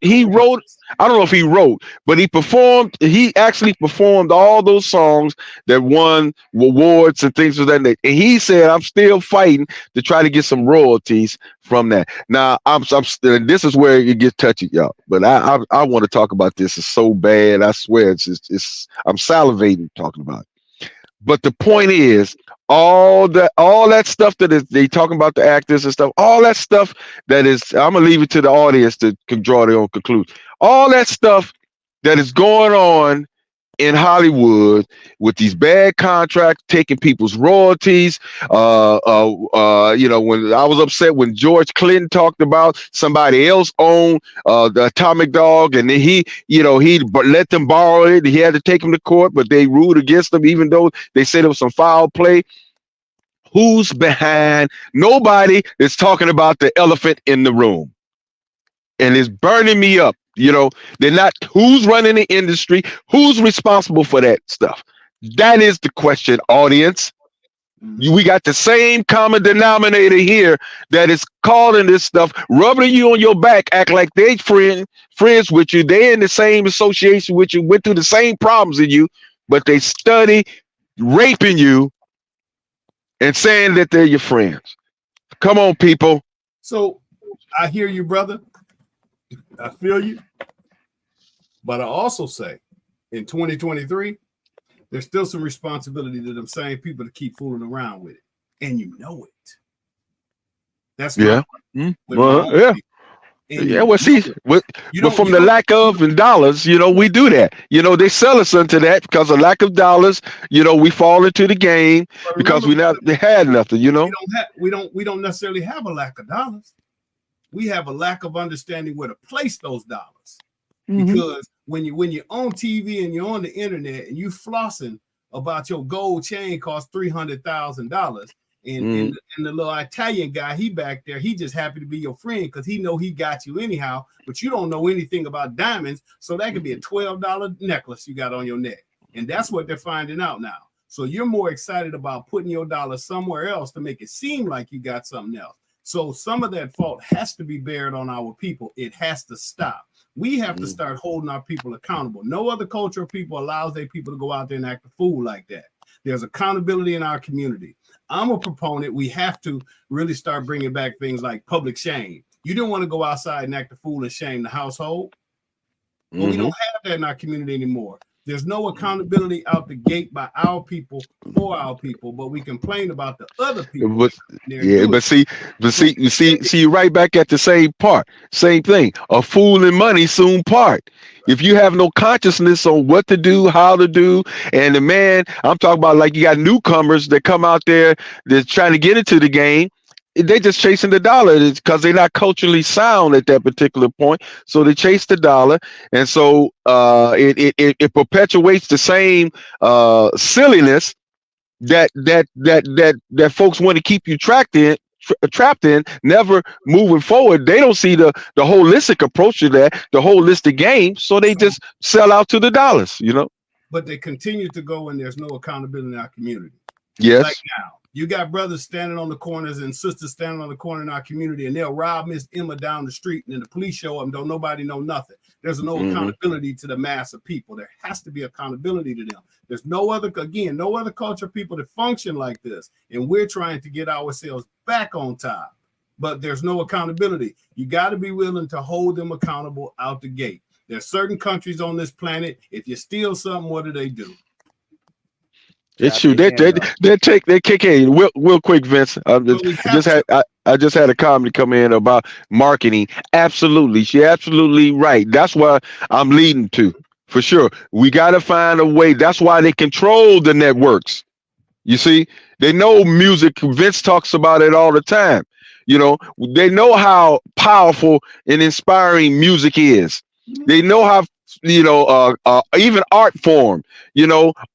[SPEAKER 1] He wrote. I don't know if he wrote, but he performed. He actually performed all those songs that won awards and things of that nature. And he said, "I'm still fighting to try to get some royalties from that." Now, I'm this is where it gets touchy, y'all. But I want to talk about this. It's so bad. I swear, it's. I'm salivating talking about it. But the point is, all that stuff that is they talking about the actors and stuff, all that stuff that is, I'm gonna leave it to the audience to draw their own conclusion. All that stuff that is going on in Hollywood with these bad contracts, taking people's royalties. You know, when I was upset when George Clinton talked about somebody else owned the Atomic Dog, and then he let them borrow it. He had to take them to court, but they ruled against them, even though they said it was some foul play. Who's behind? Nobody is talking about the elephant in the room, and it's burning me up. You know, they're not. Who's running the industry? Who's responsible for that stuff? That is the question, audience. We got the same common denominator here that is calling this stuff, rubbing you on your back, act like they friends with you. They're in the same association with you, went through the same problems as you, but they study raping you and saying that they're your friends. Come on, people.
[SPEAKER 3] So I hear you, brother. I feel you. But I also say in 2023, there's still some responsibility to them same people to keep fooling around with it. And you know it. That's my
[SPEAKER 1] Yeah.
[SPEAKER 3] with my own
[SPEAKER 1] Yeah.
[SPEAKER 3] people. And
[SPEAKER 1] Yeah, well, see, but from
[SPEAKER 3] you
[SPEAKER 1] the
[SPEAKER 3] don't
[SPEAKER 1] lack of in dollars, we do that. They sell us into that because of lack of dollars. We fall into the game because
[SPEAKER 3] remember,
[SPEAKER 1] we
[SPEAKER 3] brother,
[SPEAKER 1] not they had nothing.
[SPEAKER 3] we don't necessarily have a lack of dollars. We have a lack of understanding where to place those dollars.
[SPEAKER 1] Mm-hmm.
[SPEAKER 3] Because when you're on TV and you're on the internet and you flossing about your gold chain cost $300,000, and the little Italian guy, he back there, he just happy to be your friend because he know he got you anyhow, but you don't know anything about diamonds, so that could be a $12 necklace you got on your neck, and that's what they're finding out now. So you're more excited about putting your dollar somewhere else to make it seem like you got something else. So some of that fault has to be bared on our people. It has to stop. We have to start holding our people accountable. No other culture of people allows their people to go out there and act a fool like that. There's accountability in our community. I'm a proponent. We have to really start bringing back things like public shame. You don't want to go outside and act a fool and shame the household. But we don't have that in our community anymore. There's no accountability out the gate by our people for our people, but we complain about the other people.
[SPEAKER 1] But see, you see, right back at the same part, same thing. A fool and money soon part. If you have no consciousness on what to do, how to do, and the man, I'm talking about like you got newcomers that come out there that's trying to get into the game. They just chasing the dollar because they're not culturally sound at that particular point. So they chase the dollar, and so it perpetuates the same silliness that folks want to keep you trapped in, never moving forward. They don't see the holistic approach to that, the holistic game, so they just sell out to the dollars.
[SPEAKER 3] But they continue to go, and there's no accountability in our community.
[SPEAKER 1] Yes.
[SPEAKER 3] Like now, you got brothers standing on the corners and sisters standing on the corner in our community, and they'll rob Miss Emma down the street, and then the police show up and don't nobody know nothing. There's no accountability to the mass of people. There has to be accountability to them. There's no other culture of people that function like this, and we're trying to get ourselves back on top. But there's no accountability. You got to be willing to hold them accountable out the gate. There's certain countries on this planet, if you steal something, what do?
[SPEAKER 1] It's true. They kick in real quick, Vince. I just had a comment come in about marketing. Absolutely, she absolutely right. That's why I'm leading to, for sure. We got to find a way. That's why they control the networks. You see, they know music. Vince talks about it all the time. They know how powerful and inspiring music is. They know how even art form.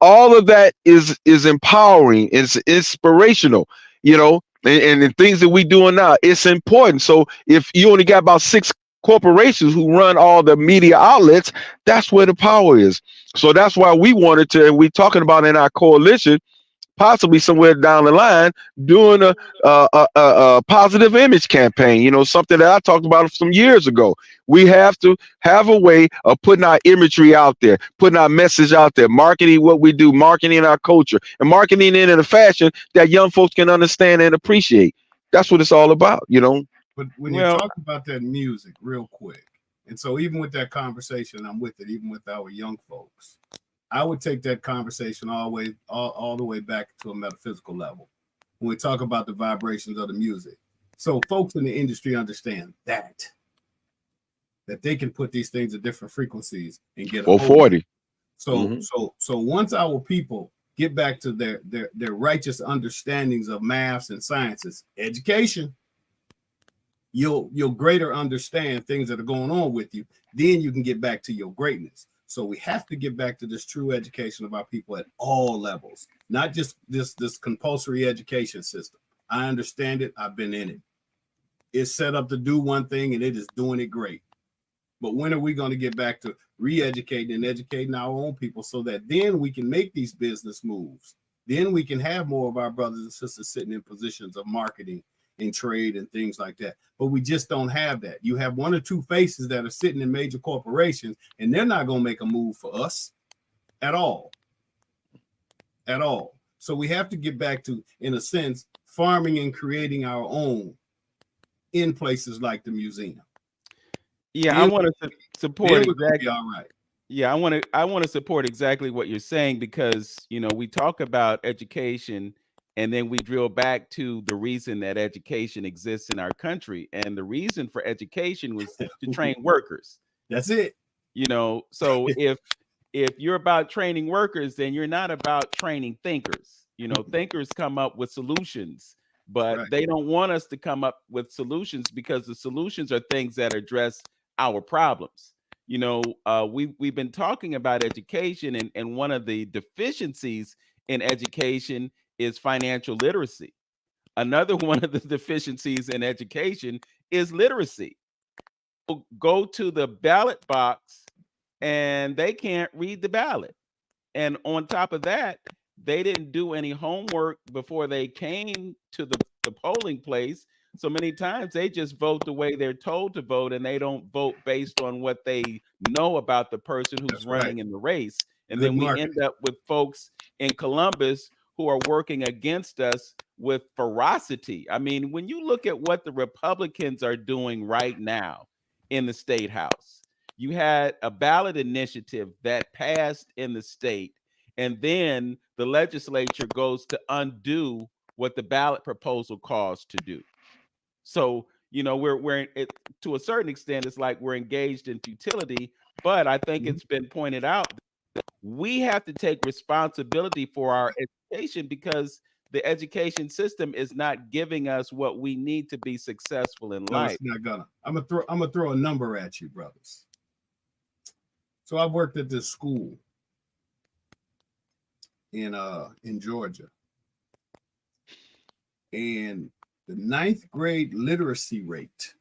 [SPEAKER 1] All of that is empowering. It's inspirational. And the things that we doing now, it's important. So if you only got about 6 corporations who run all the media outlets, that's where the power is. So that's why we wanted to, and we're talking about in our coalition, possibly somewhere down the line, doing a positive image campaign, something that I talked about some years ago. We have to have a way of putting our imagery out there, putting our message out there, marketing what we do, marketing our culture, and marketing it in a fashion that young folks can understand and appreciate. That's what it's all about.
[SPEAKER 3] But when you talk about that music real quick, and so even with that conversation, I'm with it, even with our young folks, I would take that conversation all the way back to a metaphysical level when we talk about the vibrations of the music. So folks in the industry understand that they can put these things at different frequencies and get a
[SPEAKER 1] 40.
[SPEAKER 3] So once our people get back to their righteous understandings of maths and sciences, education, you'll greater understand things that are going on with you. Then you can get back to your greatness. So we have to get back to this true education of our people at all levels, not just this compulsory education system. I understand it. I've been in it. It's set up to do one thing, and it is doing it great. But when are we going to get back to re-educating and educating our own people so that then we can make these business moves? Then we can have more of our brothers and sisters sitting in positions of marketing and trade and things like that. But we just don't have that. You have 1 or 2 faces that are sitting in major corporations, and they're not going to make a move for us at all. at all. So we have to get back to, in a sense, farming and creating our own in places like the museum.
[SPEAKER 2] Yeah, I
[SPEAKER 3] Then,
[SPEAKER 2] want to support
[SPEAKER 3] then we're gonna be
[SPEAKER 2] exactly.
[SPEAKER 3] all right.
[SPEAKER 2] Yeah, I want to support exactly what you're saying because, you know, we talk about education and then we drill back to the reason that education exists in our country. And the reason for education was to train workers.
[SPEAKER 3] That's it.
[SPEAKER 2] You know, so if you're about training workers, then you're not about training thinkers. You know, thinkers come up with solutions, but
[SPEAKER 3] Right.
[SPEAKER 2] they don't want us to come up with solutions because the solutions are things that address our problems. You know, we've been talking about education, and one of the deficiencies in education is financial literacy. Another one of the deficiencies in education is literacy. Go to the ballot box and they can't read the ballot. And on top of that, they didn't do any homework before they came to the polling place. So many times they just vote the way they're told to vote, and they don't vote based on what they know about the person who's
[SPEAKER 3] That's right.
[SPEAKER 2] running in the race. And
[SPEAKER 3] Good
[SPEAKER 2] then we
[SPEAKER 3] marketing.
[SPEAKER 2] end up with folks in Columbus who are working against us with ferocity. I mean, when you look at what the Republicans are doing right now in the state house, you had a ballot initiative that passed in the state, and then the legislature goes to undo what the ballot proposal calls to do. So, you know, to a certain extent, it's like we're engaged in futility. But I think
[SPEAKER 3] Mhm.
[SPEAKER 2] it's been pointed out that we have to take responsibility for our education because the education system is not giving us what we need to be successful in
[SPEAKER 3] No,
[SPEAKER 2] life.
[SPEAKER 3] it's not gonna. I'm gonna throw a number at you, brothers. So I worked at this school in Georgia, and the ninth grade literacy rate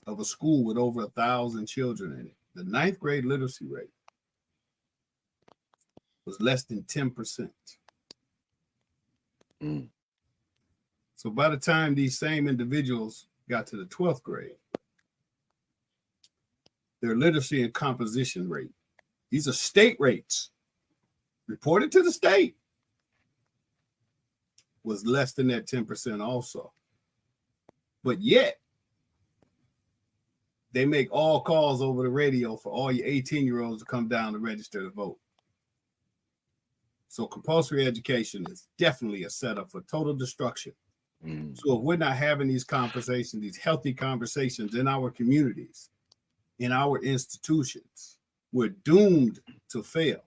[SPEAKER 3] of a school with over 1,000 children in it, the ninth grade literacy rate was less than 10%.
[SPEAKER 1] Mm.
[SPEAKER 3] So by the time these same individuals got to the 12th grade, their literacy and composition rate, these are state rates reported to the state, was less than that 10% also. But yet, they make all calls over the radio for all your 18-year-olds to come down to register to vote. So compulsory education is definitely a setup for total destruction.
[SPEAKER 1] Mm.
[SPEAKER 3] So if we're not having these conversations, these healthy conversations in our communities, in our institutions, we're doomed to fail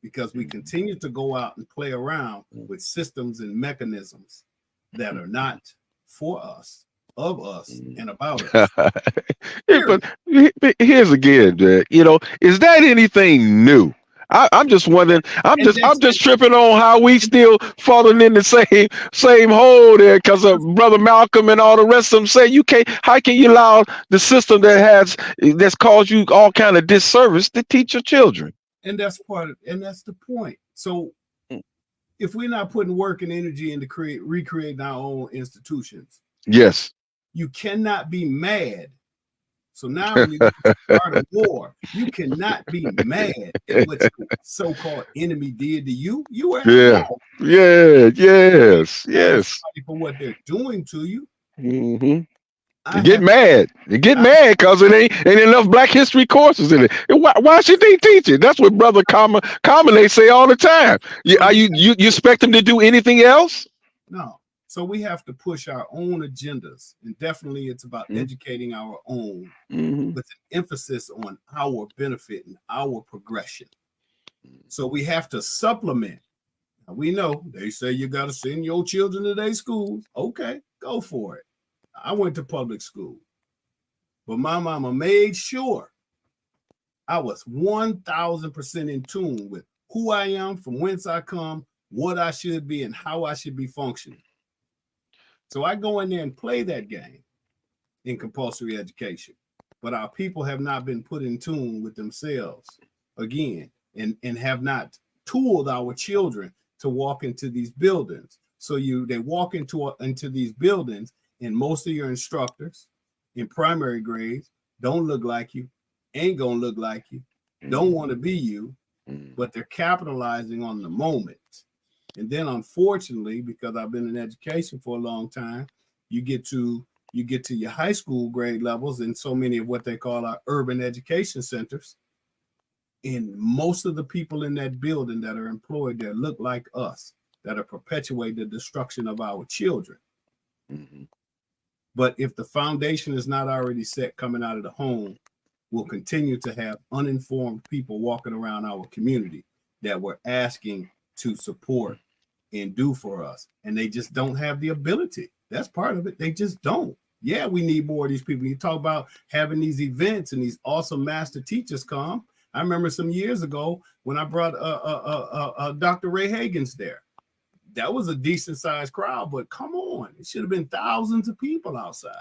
[SPEAKER 3] because we continue to go out and play around with systems and mechanisms that are not for us, of us, and about us.
[SPEAKER 1] Yeah, but here's again, you know, is that anything new? I'm just wondering.
[SPEAKER 3] And
[SPEAKER 1] I'm
[SPEAKER 3] that's
[SPEAKER 1] just tripping on how we still falling in the same hole there because of Brother Malcolm and all the rest of them say you can't. How can you allow the system that's caused you all kind of disservice to teach your children?
[SPEAKER 3] and that's part of, and that's the point. So if we're not putting work and energy into recreating our own institutions,
[SPEAKER 1] Yes.
[SPEAKER 3] you cannot be mad. So now when you start a war, you cannot be mad at what your so-called enemy did to you. You were at
[SPEAKER 1] Yeah.
[SPEAKER 3] war.
[SPEAKER 1] Yeah. Yes.
[SPEAKER 3] Mad at
[SPEAKER 1] Yes.
[SPEAKER 3] somebody for what they're doing to you.
[SPEAKER 1] Hmm.
[SPEAKER 3] I
[SPEAKER 1] You get
[SPEAKER 3] have
[SPEAKER 1] mad. You get
[SPEAKER 3] I,
[SPEAKER 1] mad because it ain't enough Black History courses in it. And why should they teach it? That's what Brother Common they say all the time.
[SPEAKER 3] so
[SPEAKER 1] You expect them to do anything else?
[SPEAKER 3] no. So we have to push our own agendas, and definitely it's about educating our own
[SPEAKER 1] Mm-hmm.
[SPEAKER 3] with an emphasis on our benefit and our progression. So we have to supplement. Now we know they say you got to send your children to their schools. Okay, go for it. I went to public school, but my mama made sure I was 1,000% in tune with who I am, from whence I come, what I should be, and how I should be functioning. So I go in there and play that game in compulsory education. But our people have not been put in tune with themselves again, and have not tooled our children to walk into these buildings. So they walk into these buildings, and most of your instructors in primary grades don't look like you, ain't gonna look like you, don't want to be you, but they're capitalizing on the moment. And then, unfortunately, because I've been in education for a long time, you get to your high school grade levels in so many of what they call our urban education centers. And most of the people in that building that are employed there look like us, that are perpetuating the destruction of our children.
[SPEAKER 1] Mm-hmm.
[SPEAKER 3] But if the foundation is not already set coming out of the home, we'll continue to have uninformed people walking around our community that we're asking to support and do for us. And they just don't have the ability. That's part of it. They just don't. Yeah, we need more of these people. You talk about having these events and these awesome master teachers come. I remember some years ago when I brought Dr. Ray Hagans there. That was a decent sized crowd, but come on, it should have been thousands of people outside.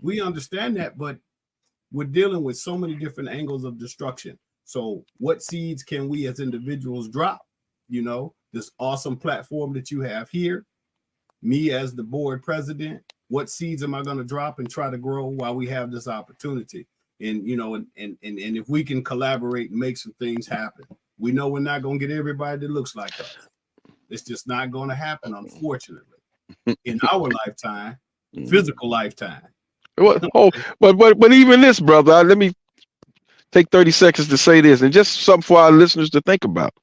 [SPEAKER 3] We understand that, but we're dealing with so many different angles of destruction. So what seeds can we as individuals drop? You know, this awesome platform that you have here, me as the board president, what seeds am I going to drop and try to grow while we have this opportunity? And, you know, and if we can collaborate and make some things happen, we know we're not going to get everybody that looks like us. It's just not going to happen, unfortunately, in our lifetime, physical lifetime.
[SPEAKER 1] But even this, brother, let me take 30 seconds to say this, and just something for our listeners to think about.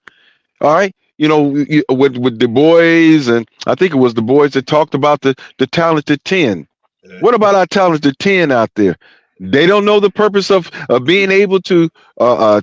[SPEAKER 1] All right. You know, with Du Bois, and I think it was Du Bois that talked about the talented 10. What about our talented 10 out there? They don't know the purpose of being able to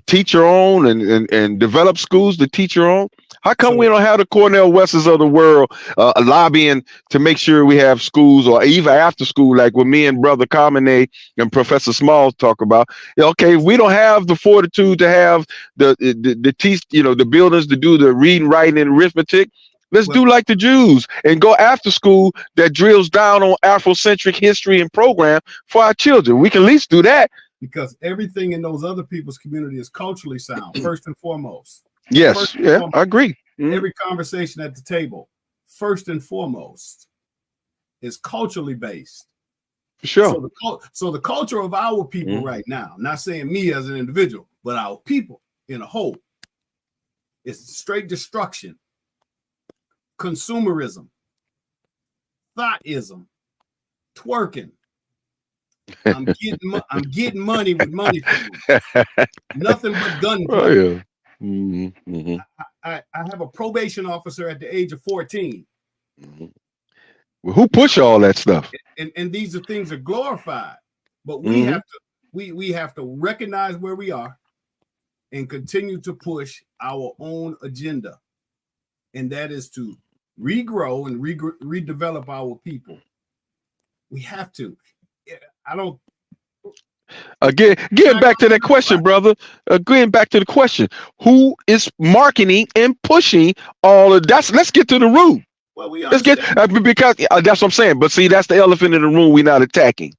[SPEAKER 1] teach your own and develop schools to teach your own. How come we don't have the Cornell Westers of the world lobbying to make sure we have schools, or even after school, like what me and Brother Carmine and Professor Smalls talk about? Okay, we don't have the fortitude to have the teach, you know, the buildings to do the reading, writing, and arithmetic. Let's do like the Jews and go after school that drills down on Afrocentric history and program for our children. We can at least do that.
[SPEAKER 3] Because everything in those other people's community is culturally sound, first and foremost.
[SPEAKER 1] Yes, I agree.
[SPEAKER 3] Every conversation at the table, first and foremost, is culturally based.
[SPEAKER 1] For sure.
[SPEAKER 3] So the culture of our people right now, not saying me as an individual, but our people in a whole, is straight destruction. Consumerism, thoughtism, twerking. I'm getting money with money. Nothing but gunplay. I have a probation officer at the age of 14.
[SPEAKER 1] Well, who push all that stuff?
[SPEAKER 3] And these are things are glorified, but we have to we have to recognize where we are and continue to push our own agenda, and that is to regrow and redevelop our people. We have to. I don't.
[SPEAKER 1] Getting back to that question, brother. Getting back to the question: who is marketing and pushing all of that? Let's get to the root.
[SPEAKER 3] Well, we
[SPEAKER 1] let's get because that's what I'm saying. But see, that's the elephant in the room we're not attacking.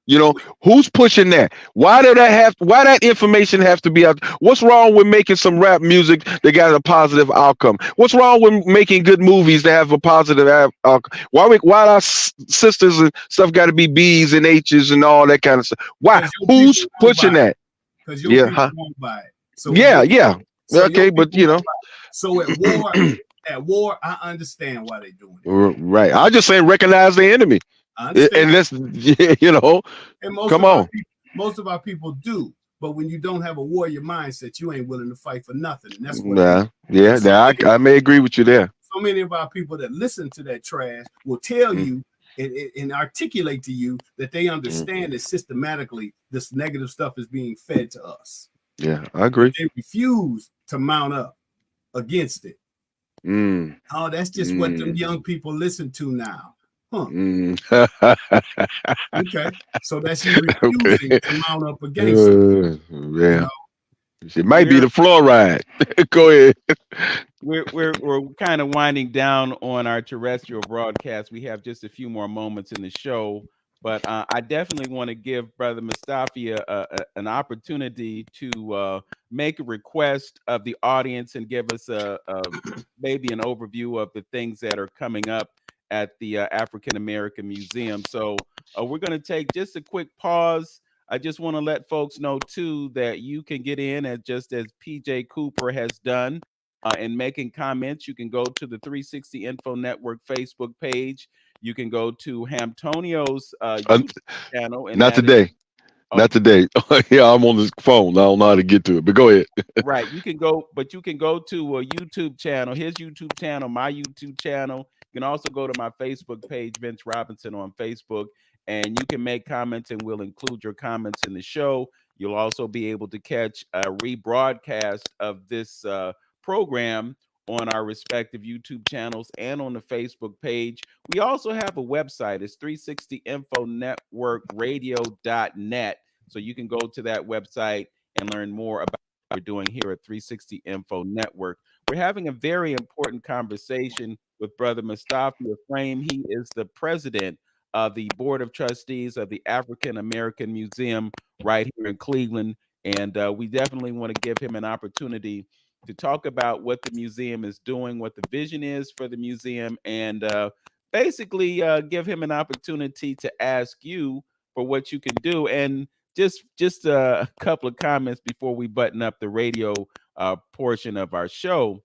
[SPEAKER 1] You know, who's pushing that? Why that information have to be out? What's wrong with making some rap music that got a positive outcome? What's wrong with making good movies that have a positive outcome? Why our sisters and stuff got to be B's and H's and all that kind of stuff? Why? Who's pushing that?
[SPEAKER 3] Because your people won't buy it.
[SPEAKER 1] So okay, but you know.
[SPEAKER 3] So at war, I understand why they're doing it.
[SPEAKER 1] Right. I'm just saying recognize the enemy. And let's, you know,
[SPEAKER 3] and most of our people do, but when you don't have a warrior mindset, you ain't willing to fight for nothing. And that's what
[SPEAKER 1] I may agree with you there.
[SPEAKER 3] So many of our people that listen to that trash will tell you and articulate to you that they understand that systematically this negative stuff is being fed to us.
[SPEAKER 1] Yeah, I agree.
[SPEAKER 3] They refuse to mount up against it. Oh, that's just what them young people listen to now. Huh. Okay, so that's you refusing to mount up against it.
[SPEAKER 1] Yeah, you know? It might be the fluoride. Go ahead.
[SPEAKER 2] We're kind of winding down on our terrestrial broadcast. We have just a few more moments in the show, but I definitely want to give Brother Mestophia an opportunity to make a request of the audience and give us maybe an overview of the things that are coming up at the African American Museum. So we're going to take just a quick pause. I just want to let folks know too that you can get in as just as PJ Cooper has done in making comments. You can go to the 360 Info Network Facebook page. You can go to Hamtonio's
[SPEAKER 1] Uh,
[SPEAKER 2] YouTube channel, and
[SPEAKER 1] not
[SPEAKER 2] that is
[SPEAKER 1] today. Not today. Yeah, I'm on this phone. I don't know how to get to it, but go ahead.
[SPEAKER 2] right. You can go, but you can go to a YouTube channel, his YouTube channel, my YouTube channel. You can also go to my Facebook page, Vince Robinson on Facebook, and you can make comments and we'll include your comments in the show. You'll also be able to catch a rebroadcast of this program on our respective YouTube channels and on the Facebook page. We also have a website. It's 360infonetworkradio.net. So you can go to that website and learn more about what we're doing here at 360 Info Network. We're having a very important conversation with Brother Mestophia Frame. He is the president of the Board of Trustees of the African American Museum right here in Cleveland. And we definitely want to give him an opportunity to talk about what the museum is doing, what the vision is for the museum, and basically give him an opportunity to ask you for what you can do. And just a couple of comments before we button up the radio portion of our show.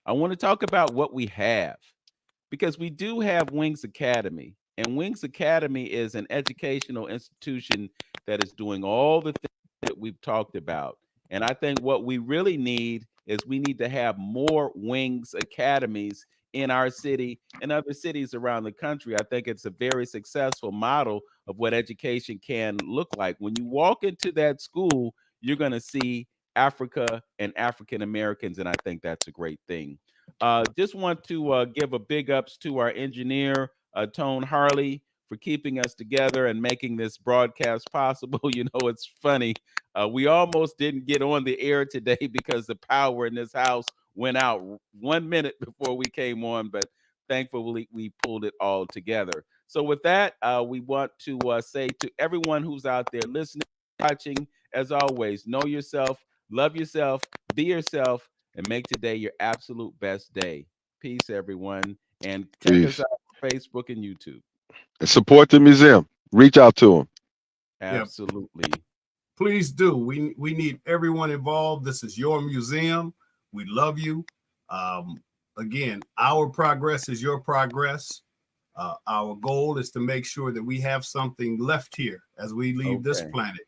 [SPEAKER 2] I want to talk about what we have because we do have Wings Academy, and Wings Academy is an educational institution that is doing all the things that we've talked about. And I think what we really need is we need to have more Wings Academies in our city and other cities around the country. I think it's a very successful model of what education can look like. When you walk into that school, you're going to see Africa and African Americans, and I think that's a great thing. Just want to give a big ups to our engineer, Tone Harley, for keeping us together and making this broadcast possible. You know, it's funny. We almost didn't get on the air today because the power in this house went out 1 minute before we came on, but thankfully we pulled it all together. So, with that, we want to say to everyone who's out there listening, watching, as always, know yourself, love yourself, be yourself, and make today your absolute best day. Peace, everyone. And check us
[SPEAKER 1] Peace.
[SPEAKER 2] out on Facebook and YouTube.
[SPEAKER 1] And support the museum. Reach out to them.
[SPEAKER 3] Yeah,
[SPEAKER 2] Absolutely.
[SPEAKER 3] please do. We need everyone involved. This is your museum. We love you. Again, our progress is your progress. Our goal is to make sure that we have something left here as we leave this
[SPEAKER 2] Okay.
[SPEAKER 3] planet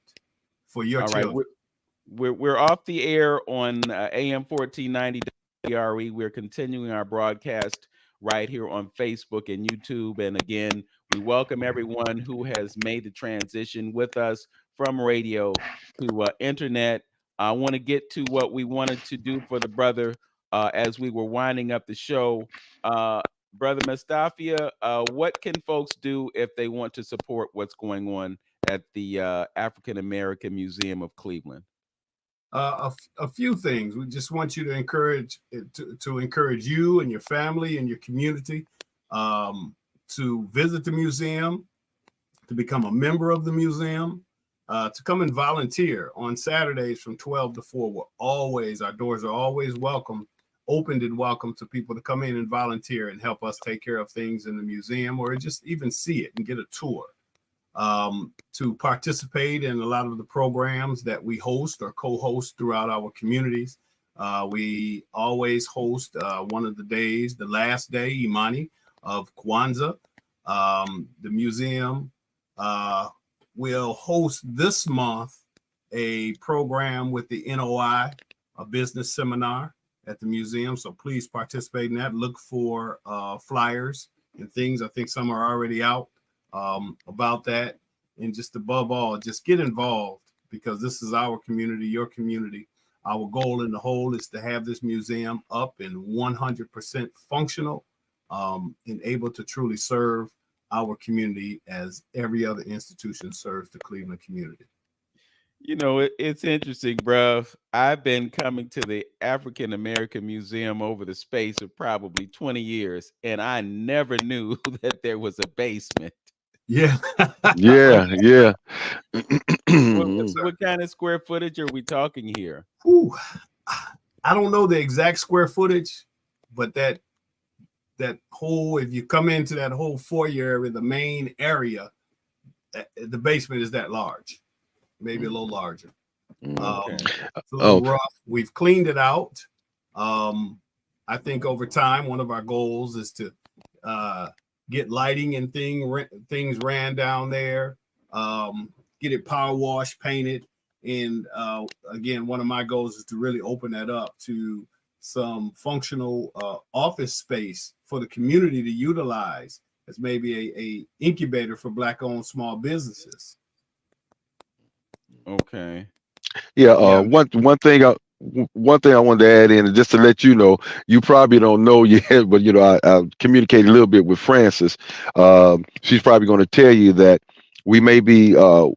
[SPEAKER 3] for your
[SPEAKER 2] All right.
[SPEAKER 3] children.
[SPEAKER 2] We're off the air on AM 1490 WRE. We're continuing our broadcast right here on Facebook and YouTube. And again, we welcome everyone who has made the transition with us from radio to internet. I want to get to what we wanted to do for the brother as we were winding up the show. Brother Mestophia, what can folks do if they want to support what's going on at the African American Museum of Cleveland?
[SPEAKER 3] A few things. We just want you to encourage you and your family and your community to visit the museum, to become a member of the museum, to come and volunteer on Saturdays from 12 to 4. Our doors are always opened and welcome to people to come in and volunteer and help us take care of things in the museum, or just even see it and get a tour. To participate in a lot of the programs that we host or co-host throughout our communities. We always host one of the days, the last day, Imani, of Kwanzaa. The museum will host this month a program with the NOI, a business seminar at the museum. So please participate in that. Look for flyers and things. I think some are already out about that. And just above all, just get involved, because this is our community, your community. Our goal in the whole is to have this museum up and 100% functional and able to truly serve our community as every other institution serves the Cleveland community.
[SPEAKER 2] You know, it's interesting, bro. I've been coming to the African American Museum over the space of probably 20 years, and I never knew that there was a basement.
[SPEAKER 3] Yeah.
[SPEAKER 1] Yeah, yeah.
[SPEAKER 2] What kind of square footage are we talking here?
[SPEAKER 3] Whew. I don't know the exact square footage, but that whole, if you come into that whole foyer area, the main area, the basement is that large, maybe a little larger.
[SPEAKER 1] Mm.
[SPEAKER 2] Okay.
[SPEAKER 3] It's a little
[SPEAKER 1] Oh,
[SPEAKER 3] rough. We've cleaned it out. Um, I think over time, one of our goals is to uh, get lighting and things ran down there, get it power washed, painted. And again, one of my goals is to really open that up to some functional office space for the community to utilize as maybe a incubator for Black owned small businesses.
[SPEAKER 2] Okay.
[SPEAKER 1] yeah.
[SPEAKER 3] Yeah,
[SPEAKER 1] One thing I wanted to add in, and just to let you know, you probably don't know yet, but I communicated a little bit with Frances. She's probably going to tell you that we may be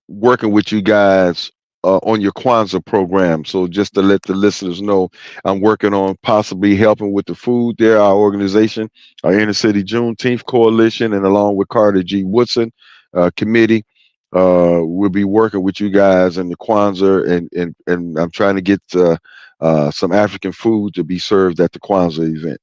[SPEAKER 1] working with you guys on your Kwanzaa program. So just to let the listeners know, I'm working on possibly helping with the food there. Our organization, our Inner City Juneteenth Coalition, and along with Carter G. Woodson committee. We'll be working with you guys in the Kwanzaa, and I'm trying to get some African food to be served at the Kwanzaa event.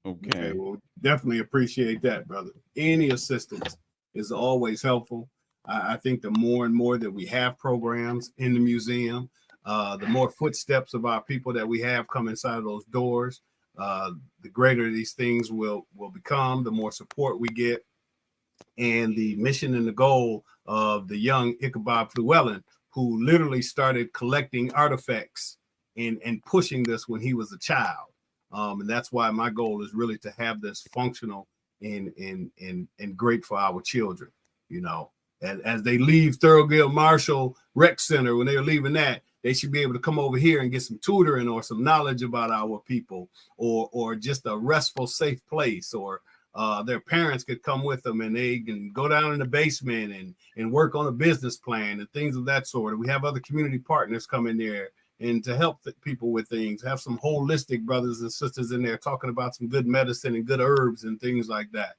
[SPEAKER 3] okay,
[SPEAKER 2] Okay.
[SPEAKER 3] well, definitely appreciate that, brother. Any assistance is always helpful. I think the more and more that we have programs in the museum, the more footsteps of our people that we have come inside of those doors, uh, the greater these things will become, the more support we get. And the mission and the goal of the young Ichabod Flewellen, who literally started collecting artifacts and pushing this when he was a child. And that's why my goal is really to have this functional and great for our children. You know, as they leave Thurgood Marshall Rec Center, when they're leaving that, they should be able to come over here and get some tutoring or some knowledge about our people, or just a restful, safe place, or their parents could come with them and they can go down in the basement and work on a business plan and things of that sort. We have other community partners come in there and to help people with things, have some holistic brothers and sisters in there talking about some good medicine and good herbs and things like that.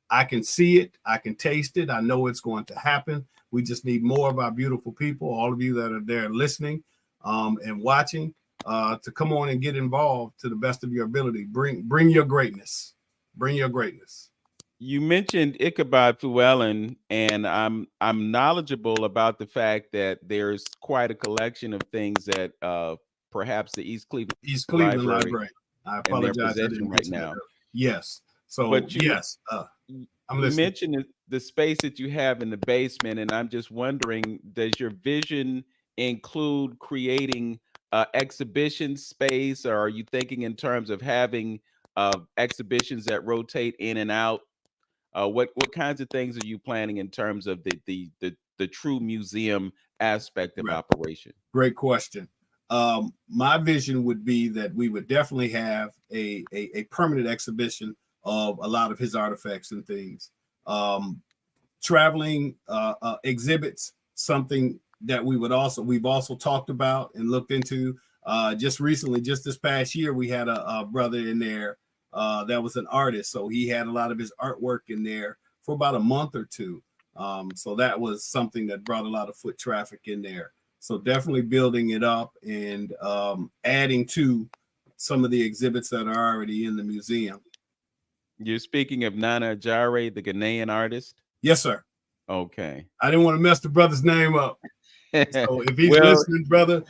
[SPEAKER 3] I can see it, I can taste it, I know it's going to happen. We just need more of our beautiful people, all of you that are there listening and watching, to come on and get involved to the best of your ability. Bring your greatness. Bring your greatness.
[SPEAKER 2] You mentioned Ichabod Flewellen, and I'm knowledgeable about the fact that there's quite a collection of things that perhaps the East Cleveland
[SPEAKER 3] East Cleveland
[SPEAKER 2] Library
[SPEAKER 3] Library. I
[SPEAKER 2] in their
[SPEAKER 3] apologize, I
[SPEAKER 2] possession
[SPEAKER 3] didn't
[SPEAKER 2] right
[SPEAKER 3] mention that
[SPEAKER 2] now.
[SPEAKER 3] earlier. Yes. So
[SPEAKER 2] But
[SPEAKER 3] yes, I'm
[SPEAKER 2] you
[SPEAKER 3] listening.
[SPEAKER 2] mentioned the space that you have in the basement, and I'm just wondering, does your vision include creating exhibition space, or are you thinking in terms of having exhibitions that rotate in and out? What kinds of things are you planning in terms of the true museum aspect of
[SPEAKER 3] Right.
[SPEAKER 2] operation?
[SPEAKER 3] Great question. My vision would be that we would definitely have a permanent exhibition of a lot of his artifacts and things. Um, Traveling exhibits, something that we've also talked about and looked into. Just recently, just this past year, we had a brother in there that was an artist, so he had a lot of his artwork in there for about a month or two. So that was something that brought a lot of foot traffic in there. So definitely building it up and adding to some of the exhibits that are already in the museum.
[SPEAKER 2] You're speaking of Nana Ajare, the Ghanaian artist.
[SPEAKER 3] Yes, sir.
[SPEAKER 2] Okay.
[SPEAKER 3] I didn't want to mess the brother's name up. So if he's
[SPEAKER 2] Well,
[SPEAKER 3] listening, brother,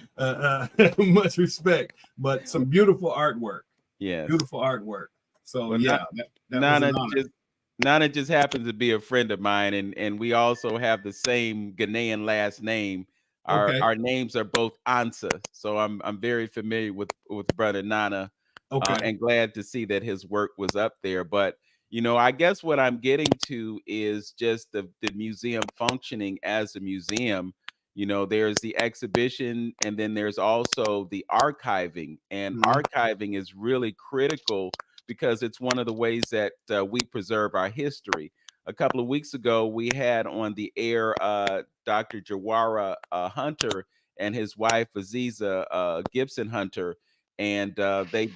[SPEAKER 3] much respect. But some beautiful artwork,
[SPEAKER 2] yes.
[SPEAKER 3] beautiful artwork. So
[SPEAKER 2] Well,
[SPEAKER 3] yeah, that was an
[SPEAKER 2] Nana
[SPEAKER 3] honor.
[SPEAKER 2] just Nana just happens to be a friend of mine, and we also have the same Ghanaian last name.
[SPEAKER 3] Okay,
[SPEAKER 2] Our names are both Ansa, so I'm very familiar with brother Nana,
[SPEAKER 3] okay.
[SPEAKER 2] and glad to see that his work was up there. But I guess what I'm getting to is just the museum functioning as a museum. There's the exhibition, and then there's also the archiving, and
[SPEAKER 3] Mhm.
[SPEAKER 2] archiving is really critical because it's one of the ways that we preserve our history. A couple of weeks ago, we had on the air Dr. Jawara Hunter and his wife Aziza Gibson Hunter, and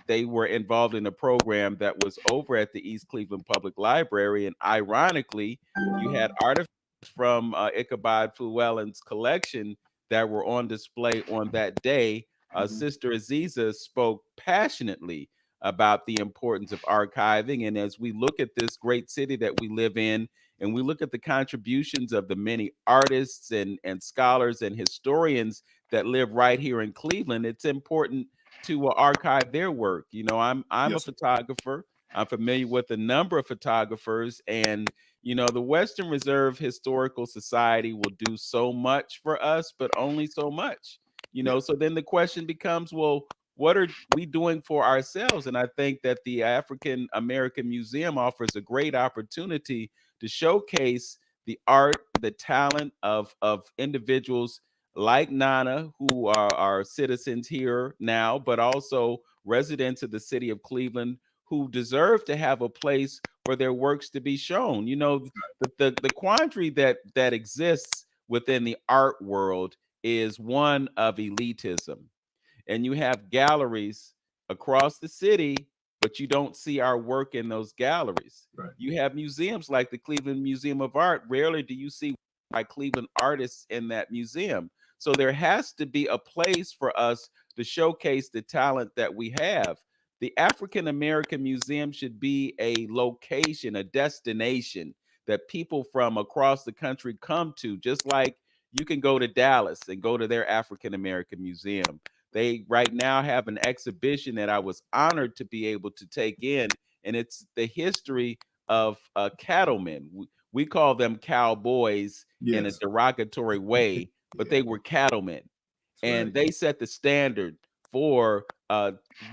[SPEAKER 2] they were involved in a program that was over at the East Cleveland Public Library. And ironically, you had artifacts from Ichabod Flewellen's collection that were on display on that day.
[SPEAKER 3] Mhm.
[SPEAKER 2] Sister Aziza spoke passionately about the importance of archiving. And as we look at this great city that we live in and we look at the contributions of the many artists and scholars and historians that live right here in Cleveland, it's important to archive their work. I'm a
[SPEAKER 3] Yes, sir.
[SPEAKER 2] photographer. I'm familiar with a number of photographers, and the Western Reserve Historical Society will do so much for us, but only so much.
[SPEAKER 3] Yeah.
[SPEAKER 2] So then the question becomes, well, what are we doing for ourselves? And I think that the African American Museum offers a great opportunity to showcase the art, the talent of individuals like Nana, who are citizens here now, but also residents of the city of Cleveland who deserve to have a place for their works to be shown. The quandary that exists within the art world is one of elitism, and you have galleries across the city, but you don't see our work in those galleries.
[SPEAKER 3] Right.
[SPEAKER 2] You have museums like the Cleveland Museum of Art. Rarely do you see by Cleveland artists in that museum. So there has to be a place for us to showcase the talent that we have. The African American Museum should be a location, a destination that people from across the country come to, just like you can go to Dallas and go to their African American Museum. They right now have an exhibition that I was honored to be able to take in, and it's the history of cattlemen. We call them cowboys in a
[SPEAKER 3] Yes.
[SPEAKER 2] derogatory way, but
[SPEAKER 3] Yeah.
[SPEAKER 2] they were cattlemen,
[SPEAKER 3] That's
[SPEAKER 2] and
[SPEAKER 3] right.
[SPEAKER 2] they set the standard for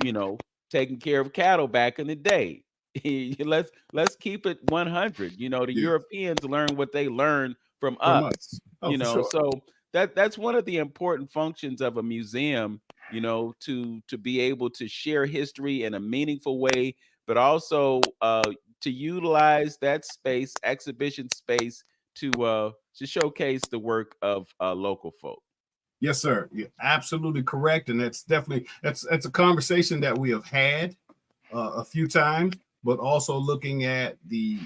[SPEAKER 2] you know taking care of cattle back in the day. Let's keep it 100. The
[SPEAKER 3] Yeah.
[SPEAKER 2] Europeans learn what they learned from
[SPEAKER 3] From
[SPEAKER 2] us.
[SPEAKER 3] us. Oh, for sure.
[SPEAKER 2] So that's one of the important functions of a museum, to be able to share history in a meaningful way, but also to utilize that space, exhibition space, to showcase the work of local folk.
[SPEAKER 3] Yes, sir. You're absolutely correct, and that's a conversation that we have had a few times. But also looking at the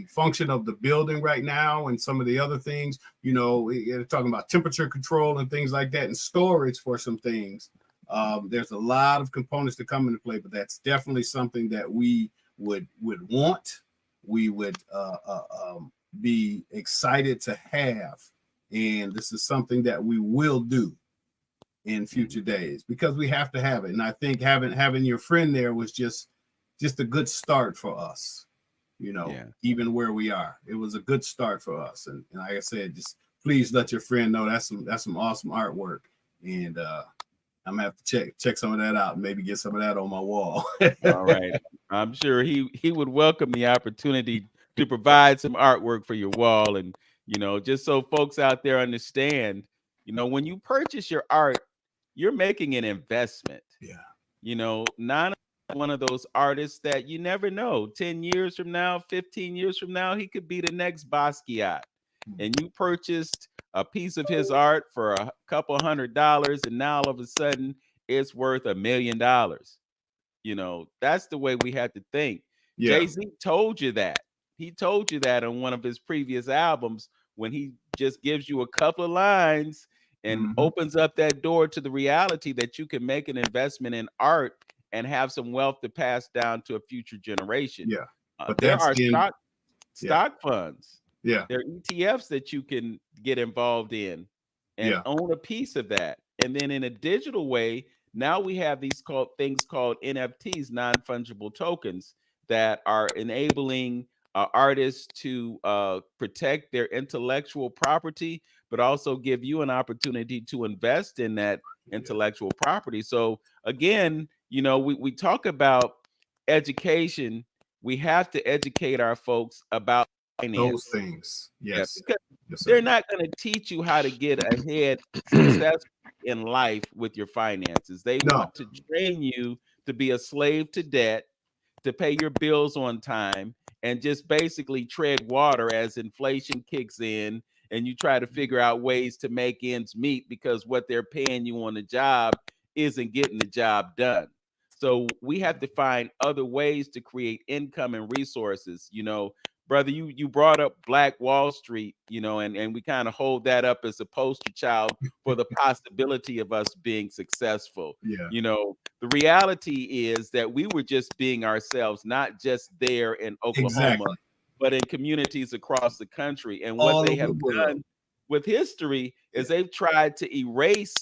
[SPEAKER 3] function of the building right now and some of the other things, you're talking about temperature control and things like that, and storage for some things. There's a lot of components that come into play, but that's definitely something that we would want. We would be excited to have, and this is something that we will do in future days because we have to have it. And I think having your friend there was just a good start for us.
[SPEAKER 2] Yeah.
[SPEAKER 3] Even where we are, it was a good start for us. And like I said, just please let your friend know that's some awesome artwork, and I'm gonna have to check some of that out and maybe get some of that on my wall.
[SPEAKER 2] All right. I'm sure he would welcome the opportunity to provide some artwork for your wall. And, just so folks out there understand, when you purchase your art, you're making an investment.
[SPEAKER 3] Yeah.
[SPEAKER 2] Not one of those artists that you never know. 10 years from now, 15 years from now, he could be the next Basquiat. And you purchased a piece of his art for a couple $100, and now all of a sudden it's worth $1 million. That's the way we had to think.
[SPEAKER 3] Yeah.
[SPEAKER 2] Jay-Z told you that. He told you that on one of his previous albums when he just gives you a couple of lines and opens up that door to the reality that you can make an investment in art and have some wealth to pass down to a future generation.
[SPEAKER 3] Yeah. But
[SPEAKER 2] There
[SPEAKER 3] that's
[SPEAKER 2] are stock funds.
[SPEAKER 3] Yeah.
[SPEAKER 2] There are ETFs that you can get involved in and own a piece of that. And then in a digital way, now we have these things called NFTs, non-fungible tokens, that are enabling artists to protect their intellectual property, but also give you an opportunity to invest in that intellectual property. So again, we talk about education. We have to educate our folks about finance.
[SPEAKER 3] Those things. Yes.
[SPEAKER 2] Because
[SPEAKER 3] Yes,
[SPEAKER 2] they're not going to teach you how to get ahead successfully in life with your finances. They want to train you to be a slave to debt, to pay your bills on time, and just basically tread water as inflation kicks in and you try to figure out ways to make ends meet because what they're paying you on the job isn't getting the job done. So we have to find other ways to create income and resources. Brother, you brought up Black Wall Street, and we kind of hold that up as a poster child for the possibility of us being successful.
[SPEAKER 3] Yeah.
[SPEAKER 2] The reality is that we were just being ourselves, not just there in Oklahoma.
[SPEAKER 3] Exactly.
[SPEAKER 2] but in communities across the country. And what
[SPEAKER 3] all
[SPEAKER 2] they
[SPEAKER 3] over
[SPEAKER 2] have
[SPEAKER 3] the world.
[SPEAKER 2] done with history
[SPEAKER 3] Yeah.
[SPEAKER 2] is they've tried to erase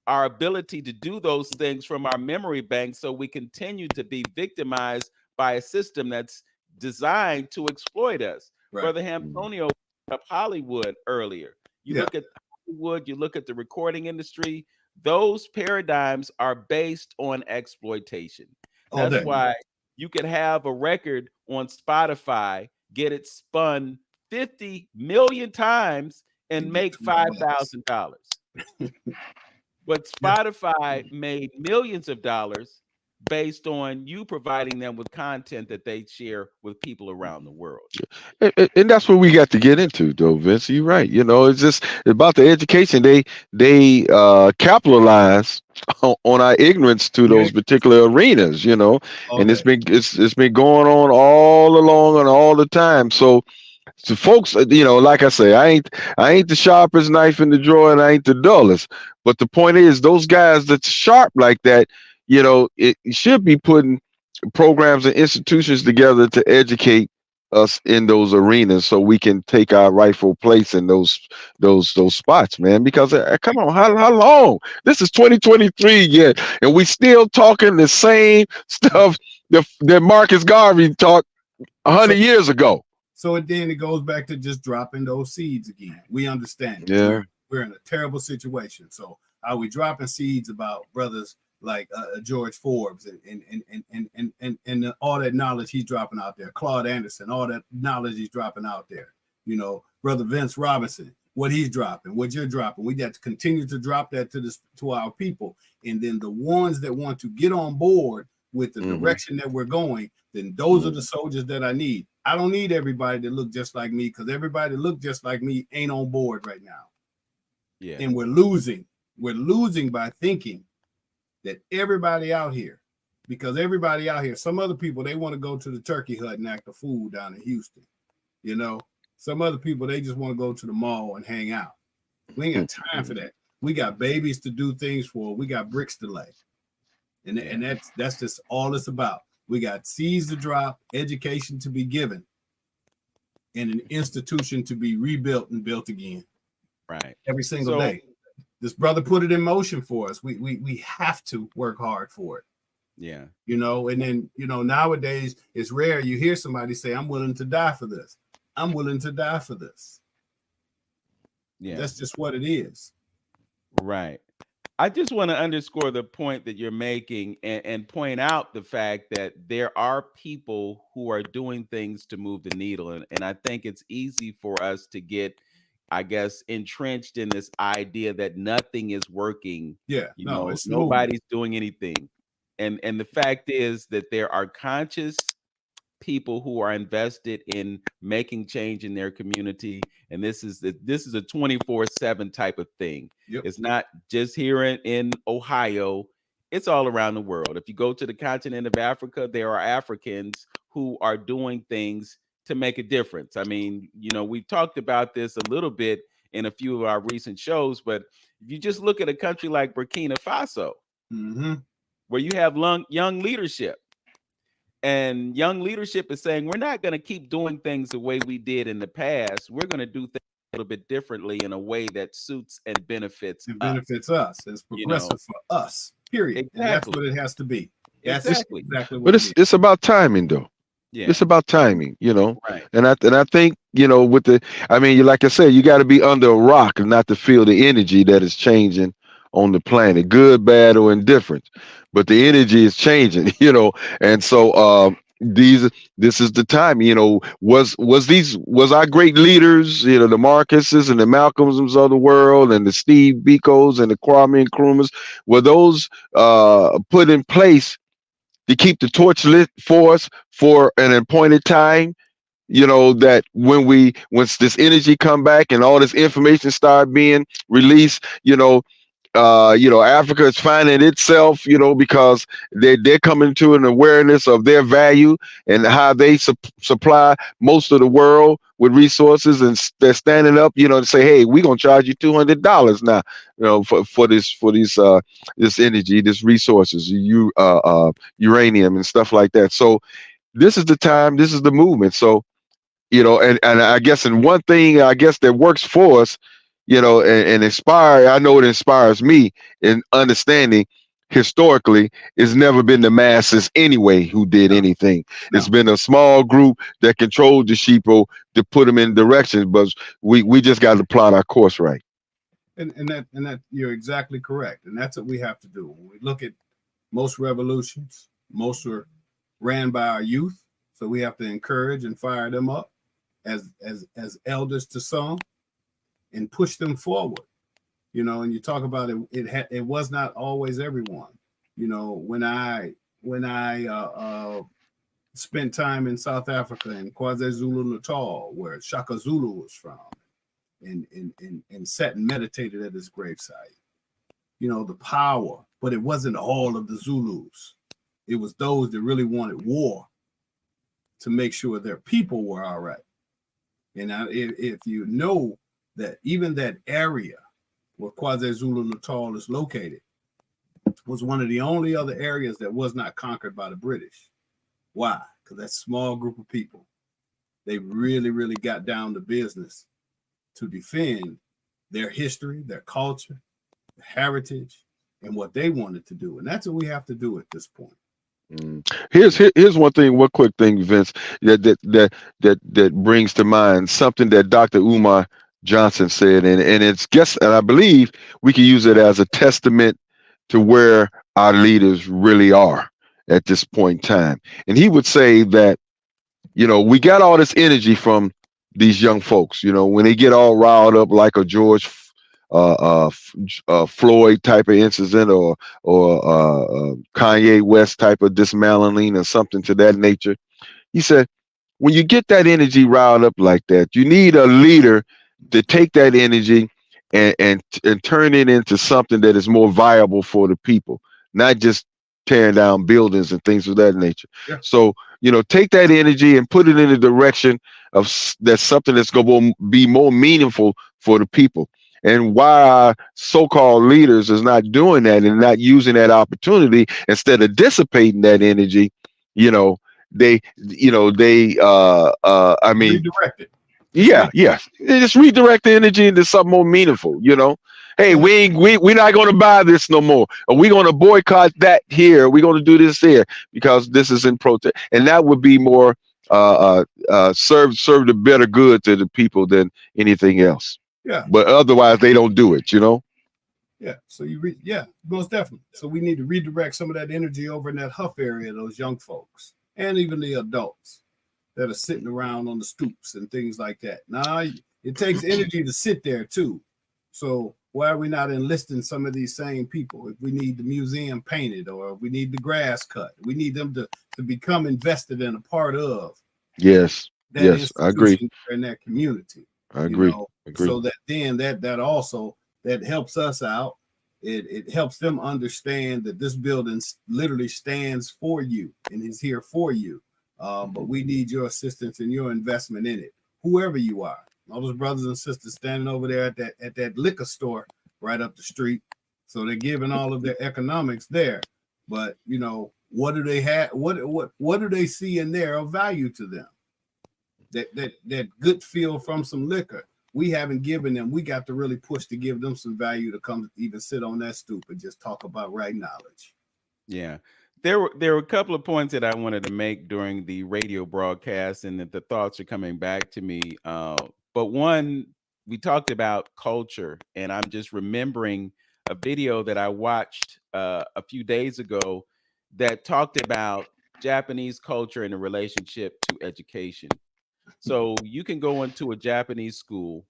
[SPEAKER 2] our ability to do those things from our memory bank, so we continue to be victimized by a system that's designed to exploit us.
[SPEAKER 3] Right.
[SPEAKER 2] Brother
[SPEAKER 1] Mm.
[SPEAKER 2] Antonio brought up Hollywood earlier. You
[SPEAKER 3] Yeah.
[SPEAKER 2] look at Hollywood, you look at the recording industry, those paradigms are based on exploitation.
[SPEAKER 3] All
[SPEAKER 2] That's
[SPEAKER 3] day.
[SPEAKER 2] why you could have a record on Spotify, get it spun 50 million times
[SPEAKER 3] And
[SPEAKER 2] and
[SPEAKER 3] get
[SPEAKER 2] make
[SPEAKER 3] $20.
[SPEAKER 2] $5,000. But
[SPEAKER 3] Yeah.
[SPEAKER 2] Spotify made millions of dollars based on you providing them with content that they share with people around the world.
[SPEAKER 1] And that's what we got to get into, though, Vince. You're right. It's just about the education. They capitalize on our ignorance to
[SPEAKER 3] Yeah.
[SPEAKER 1] those particular arenas.
[SPEAKER 3] All
[SPEAKER 1] And
[SPEAKER 3] day.
[SPEAKER 1] it's been going on all along and all the time. So folks, like I say, I ain't the sharpest knife in the drawer, and I ain't the dullest. But the point is, those guys that's sharp like that, it should be putting programs and institutions together to educate us in those arenas so we can take our rightful place in those spots, man. Because come on, how long? This is 2023 yet, and we still talking the same stuff that Marcus Garvey talked a
[SPEAKER 3] So
[SPEAKER 1] 100 years ago.
[SPEAKER 3] then it goes back to just dropping those seeds again. We understand it.
[SPEAKER 1] Yeah.
[SPEAKER 3] We're in a terrible situation. So are we dropping seeds about brothers like George Forbes and all that knowledge he's dropping out there, Claude Anderson, all that knowledge he's dropping out there, brother Vince Robinson, what he's dropping, what you're dropping. We got to continue to drop that to our people. And then the ones that want to get on board with the
[SPEAKER 1] Mhm.
[SPEAKER 3] direction that we're going, then those are the
[SPEAKER 1] Mhm.
[SPEAKER 3] soldiers that I need. I don't need everybody to look just like me, because everybody that look just like me ain't on board right now.
[SPEAKER 2] Yeah.
[SPEAKER 3] And we're losing. We're losing by thinking that everybody out here, because everybody out here, some other people, they want to go to the turkey hut and act a fool down in Houston. Some other people, they just want to go to the mall and hang out. We ain't got time for that. We got babies to do things for. We got bricks to lay. And that's just all it's about. We got seeds to drop, education to be given, and an institution to be rebuilt and built again
[SPEAKER 2] Right.
[SPEAKER 3] every single
[SPEAKER 2] So
[SPEAKER 3] day. This brother put it in motion for us. We have to work hard for it.
[SPEAKER 2] yeah.
[SPEAKER 3] And then nowadays it's rare you hear somebody say, I'm willing to die for this. I'm willing to die for this.
[SPEAKER 2] Yeah.
[SPEAKER 3] That's just what it is.
[SPEAKER 2] Right. I just want to underscore the point that you're making, and point out the fact that there are people who are doing things to move the needle. And I think it's easy for us to get, I guess, entrenched in this idea that nothing is working.
[SPEAKER 3] Yeah, no, it's
[SPEAKER 2] Nobody's doing anything. And the fact is that there are conscious people who are invested in making change in their community, and this is a 24/7 type of thing.
[SPEAKER 3] Yep.
[SPEAKER 2] It's not just here in Ohio, it's all around the world. If you go to the continent of Africa, there are Africans who are doing things to make a difference. I mean, we've talked about this a little bit in a few of our recent shows, but if you just look at a country like Burkina Faso, where you have young leadership, and young leadership is saying, we're not going to keep doing things the way we did in the past. We're going to do things a little bit differently in a way that suits and benefits
[SPEAKER 3] us. It's progressive for us, period.
[SPEAKER 2] Exactly.
[SPEAKER 3] And that's what it has to be. That's
[SPEAKER 2] exactly
[SPEAKER 3] what
[SPEAKER 1] But it's about timing, though.
[SPEAKER 2] Yeah.
[SPEAKER 1] It's about timing,
[SPEAKER 2] Right.
[SPEAKER 1] And I think, like I said, you got to be under a rock and not to feel the energy that is changing on the planet, good, bad, or indifferent. But the energy is changing, and so this is the time, was our great leaders, the Marcuses and the Malcolms of the world, and the Steve Bikos and the Kwame Nkrumahs, were those put in place to keep the torch lit for us for an appointed time, that once this energy come back and all this information start being released, Africa is finding itself, because they're coming to an awareness of their value and how they supply most of the world with resources, and they're standing up, to say, hey, we're gonna charge you $200 now, for this energy, this resources, uranium and stuff like that. So this is the time, this is the movement. So And I guess, and one thing I guess that works for us, and inspire, I know it inspires me in understanding historically, it's never been the masses anyway who did
[SPEAKER 3] No,
[SPEAKER 1] anything. It's
[SPEAKER 3] no.
[SPEAKER 1] been a small group that controlled the sheeple to put them in directions, but we just got to plot our course right.
[SPEAKER 3] And that you're exactly correct. And that's what we have to do. When we look at most revolutions, most were ran by our youth. So we have to encourage and fire them up as elders to some and push them forward. And you talk about it, it was not always everyone. When I spent time in South Africa in KwaZulu Natal, where Shaka Zulu was from, and sat and meditated at his gravesite. The power, but it wasn't all of the Zulus. It was those that really wanted war to make sure their people were all right. And if you know that even that area where KwaZulu Natal is located was one of the only other areas that was not conquered by the British. Why? Because that small group of people, they really, really got down to business to defend their history, their culture, their heritage, and what they wanted to do. And that's what we have to do at this point.
[SPEAKER 1] Here's one thing, one quick thing, Vince, that brings to mind something that Dr. Umar Johnson said, and it's guess, and I believe we can use it as a testament to where our leaders really are at this point in time. And he would say that, we got all this energy from these young folks, when they get all riled up like a George Floyd type of incident, or Kanye West type of dismantling or something to that nature. He said, when you get that energy riled up like that, you need a leader to take that energy and turn it into something that is more viable for the people, not just tearing down buildings and things of that nature.
[SPEAKER 3] Yeah.
[SPEAKER 1] So, take that energy and put it in the direction of that's something that's going to be more meaningful for the people. And why our so-called leaders is not doing that and not using that opportunity, instead of dissipating that energy, you know, I mean,
[SPEAKER 3] Redirect it.
[SPEAKER 1] yeah, yes. They just redirect the energy into something more meaningful. Hey,
[SPEAKER 3] Yeah.
[SPEAKER 1] we're not gonna buy this no more. Or we're gonna boycott that here. We're gonna do this here because this is in protest. And that would be more serve the better good to the people than anything else.
[SPEAKER 3] Yeah.
[SPEAKER 1] But otherwise they don't do it.
[SPEAKER 3] Yeah. So most definitely. So we need to redirect some of that energy over in that Huff area, those young folks, and even the adults that are sitting around on the stoops and things like that. Now, it takes energy to sit there too. So why are we not enlisting some of these same people? If we need the museum painted or if we need the grass cut, we need them to become invested in a part of
[SPEAKER 1] Yes.
[SPEAKER 3] that
[SPEAKER 1] Yes, I agree.
[SPEAKER 3] institution in that community.
[SPEAKER 1] I agree.
[SPEAKER 3] So that then that also that helps us out. It helps them understand that this building literally stands for you and is here for you. But we need your assistance and your investment in it, whoever you are. All those brothers and sisters standing over there at that liquor store right up the street. So they're giving all of their economics there. But what do they have? What do they see in there of value to them? That good feel from some liquor. We haven't given them. We got to really push to give them some value to come even sit on that stoop and just talk about right knowledge.
[SPEAKER 2] Yeah. There were a couple of points that I wanted to make during the radio broadcast, and that the thoughts are coming back to me. But one, we talked about culture, and I'm just remembering a video that I watched a few days ago that talked about Japanese culture and the relationship to education. So you can go into a Japanese school.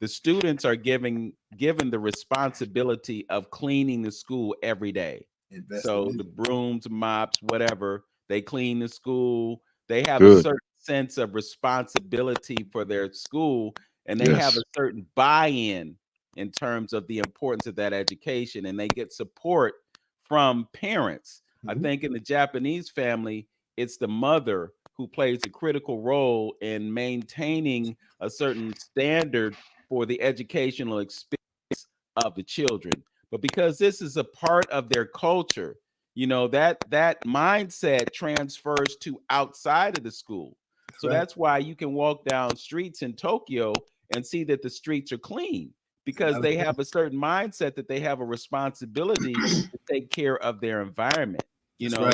[SPEAKER 2] The students are given the responsibility of cleaning the school every day.
[SPEAKER 3] Investment
[SPEAKER 2] So
[SPEAKER 3] in
[SPEAKER 2] the
[SPEAKER 3] it.
[SPEAKER 2] brooms, mops, whatever, they clean the school. They have a
[SPEAKER 1] Good.
[SPEAKER 2] certain sense of responsibility for their school, and they have a
[SPEAKER 1] Yes.
[SPEAKER 2] certain buy-in in terms of the importance of that education, and they get support from parents. I
[SPEAKER 3] Mhm.
[SPEAKER 2] think in the Japanese family, it's the mother who plays a critical role in maintaining a certain standard for the educational experience of the children. But because this is a part of their culture, that mindset transfers to outside of the school. So that's why you can walk down streets in Tokyo and see that the streets are clean because they have a certain mindset that they have a responsibility to take care of their environment.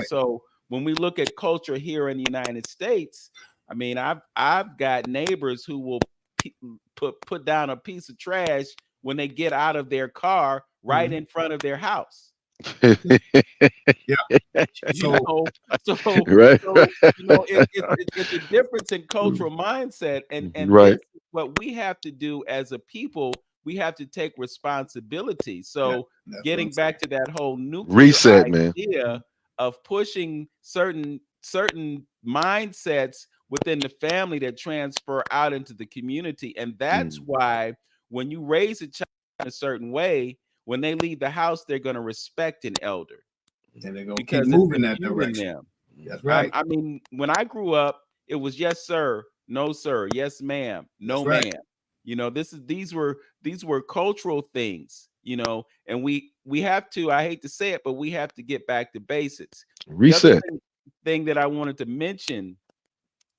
[SPEAKER 2] So when we look at culture here in the United States, I mean, I've got neighbors who will put down a piece of trash when they get out of their car right in front of their house.
[SPEAKER 3] Yeah.
[SPEAKER 2] So,
[SPEAKER 1] right.
[SPEAKER 2] it's a difference in cultural mindset, and
[SPEAKER 1] Right.
[SPEAKER 2] this is what we have to do as a people. We have to take responsibility. So, getting back to that whole nuclear
[SPEAKER 1] Reset, man.
[SPEAKER 2] idea of pushing certain mindsets within the family that transfer out into the community, and that's why when you raise a child in a certain way, when they leave the house, they're going to respect an elder.
[SPEAKER 3] And they're gonna keep moving that direction.
[SPEAKER 2] Them.
[SPEAKER 3] That's right.
[SPEAKER 2] I mean, when I grew up, it was yes, sir, no, sir, yes, ma'am, no, ma'am. These were cultural things, and we have to, I hate to say it, but we have to get back to basics.
[SPEAKER 1] Reset.
[SPEAKER 2] The other thing that I wanted to mention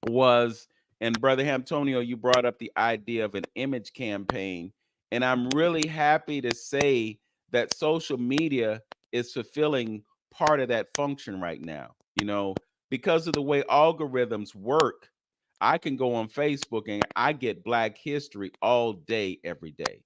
[SPEAKER 2] was, and Brother Antonio, you brought up the idea of an image campaign, and I'm really happy to say that social media is fulfilling part of that function right now. Because of the way algorithms work, I can go on Facebook and I get Black history all day, every day.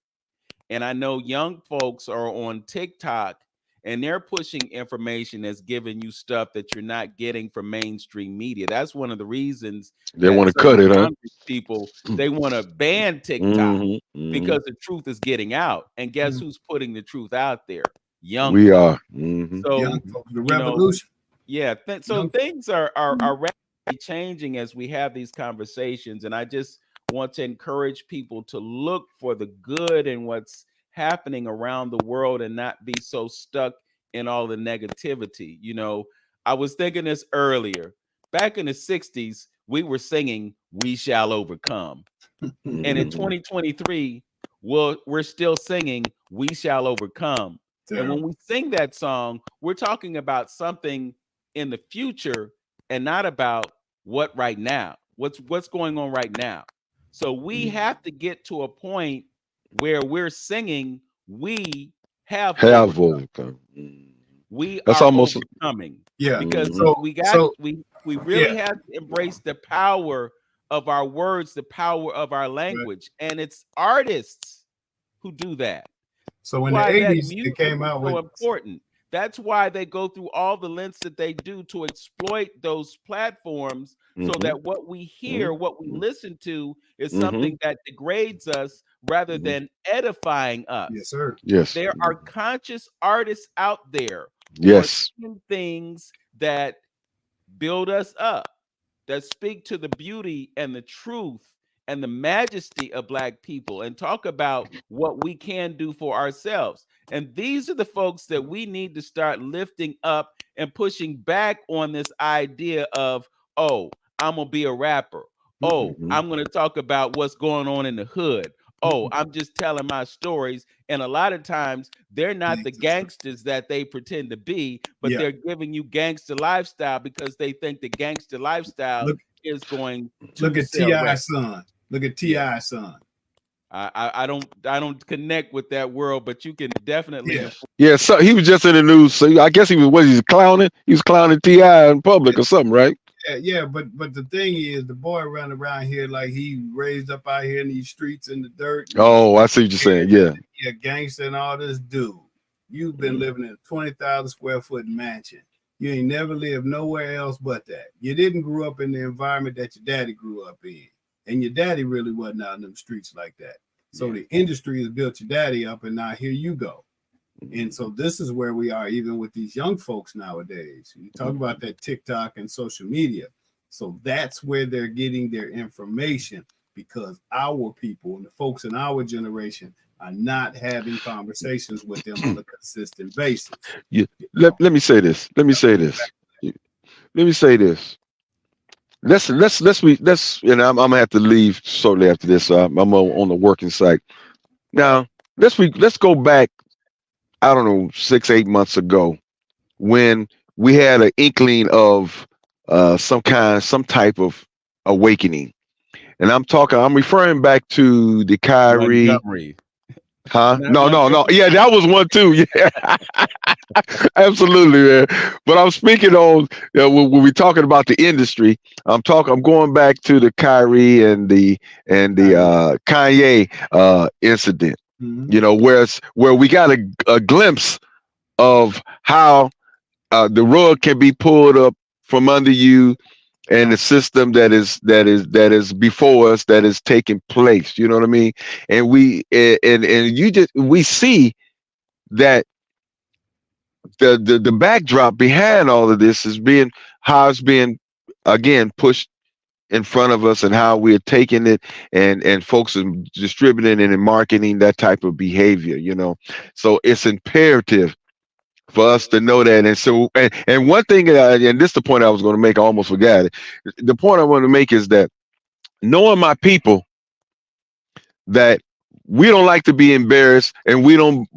[SPEAKER 2] And I know young folks are on TikTok and they're pushing information that's giving you stuff that you're not getting from mainstream media. That's one of the reasons
[SPEAKER 1] they want to cut it, huh?
[SPEAKER 2] People, they want to ban TikTok because the truth is getting out. And guess who's putting the truth out there? Young
[SPEAKER 1] we
[SPEAKER 2] folks.
[SPEAKER 1] are.
[SPEAKER 2] So
[SPEAKER 3] young folks, the revolution.
[SPEAKER 2] So things are rapidly changing as we have these conversations, and I just want to encourage people to look for the good in what's happening around the world and not be so stuck in all the negativity. I was thinking this earlier. Back in the 60s, we were singing "We Shall Overcome." And in 2023, we're still singing "We Shall Overcome." And when we sing that song, we're talking about something in the future and not about what's going on right now. So we have to get to a point where we're singing, we have overcome. We
[SPEAKER 1] That's
[SPEAKER 2] are
[SPEAKER 1] almost
[SPEAKER 2] overcoming.
[SPEAKER 3] Yeah.
[SPEAKER 2] Because we really have to embrace the power of our words, the power of our language. And it's artists who do that.
[SPEAKER 3] So in the 80s, it came out
[SPEAKER 2] so important. That's why they go through all the lengths that they do to exploit those platforms so that what we hear, what we listen to is something that degrades us rather than edifying us.
[SPEAKER 3] Yes, sir.
[SPEAKER 1] Yes.
[SPEAKER 2] There are conscious artists out there
[SPEAKER 1] who
[SPEAKER 2] are doing things that build us up, that speak to the beauty and the truth and the majesty of Black people and talk about what we can do for ourselves. And these are the folks that we need to start lifting up and pushing back on this idea of, oh, I'm going to be a rapper. Oh, I'm going to talk about what's going on in the hood. Oh, I'm just telling my stories. And a lot of times they're not the gangsters that they pretend to be, but they're giving you gangster lifestyle because they think the gangster lifestyle is going to
[SPEAKER 3] look at T.I.'s son. Look at T.I.'s son.
[SPEAKER 2] I don't connect with that world, but you can definitely.
[SPEAKER 1] Yeah, so he was just in the news. So I guess he was clowning. He was clowning T.I. in public or something, right?
[SPEAKER 3] Yeah, but the thing is, the boy running around here like he raised up out here in these streets in the dirt.
[SPEAKER 1] Oh, I see what you're saying. Yeah,
[SPEAKER 3] gangster and all this. Dude, you've been living in a 20,000 square foot mansion. You ain't never lived nowhere else but that. You didn't grow up in the environment that your daddy grew up in, and your daddy really wasn't out in them streets like that. So the industry has built your daddy up, and now here you go. And so this is where we are, even with these young folks nowadays. You talk about that TikTok and social media. So that's where they're getting their information, because our people and the folks in our generation are not having conversations with them on a consistent basis.
[SPEAKER 1] Yeah. Let me say this. Let me say this. Let's and I'm gonna have to leave shortly after this. I'm on the working site now. Let's go back. I don't know, 6-8 months ago, when we had an inkling of some type of awakening. And I'm referring back to the Kyrie.
[SPEAKER 2] Montgomery.
[SPEAKER 1] Huh?
[SPEAKER 2] Not
[SPEAKER 1] No, no, no.
[SPEAKER 2] Montgomery.
[SPEAKER 1] Yeah, that was one too. Yeah, absolutely, man. But I'm speaking on when we're talking about the industry. I'm going back to the Kyrie and the Kanye incident.
[SPEAKER 3] Mhm.
[SPEAKER 1] You know, where we got a glimpse of how the rug can be pulled up from under you, and the system that is before us, that is taking place. You know what I mean? And we see that the backdrop behind all of this is being how it's being again pushed in front of us, and how we're taking it, and folks are distributing it and marketing that type of behavior. So it's imperative for us to know that. And so, and one thing, and this is the point I was going to make, I almost forgot it. The point I want to make is that knowing my people, that we don't like to be embarrassed, and we don't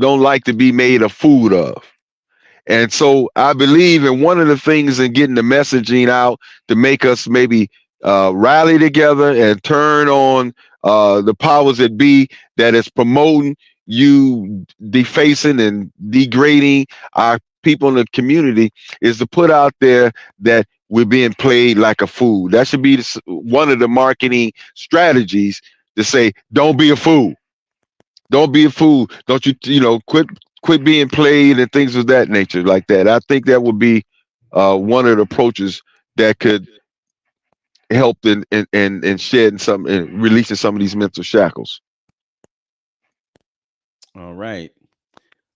[SPEAKER 1] like to be made a fool of. And so I believe in one of the things in getting the messaging out to make us maybe rally together and turn on the powers that be that is promoting you defacing and degrading our people in the community, is to put out there that we're being played like a fool. That should be one of the marketing strategies, to say, don't be a fool. Don't be a fool. Don't quit being played and things of that nature like that. I think that would be one of the approaches that could help in shedding some and releasing some of these mental shackles.
[SPEAKER 2] All right.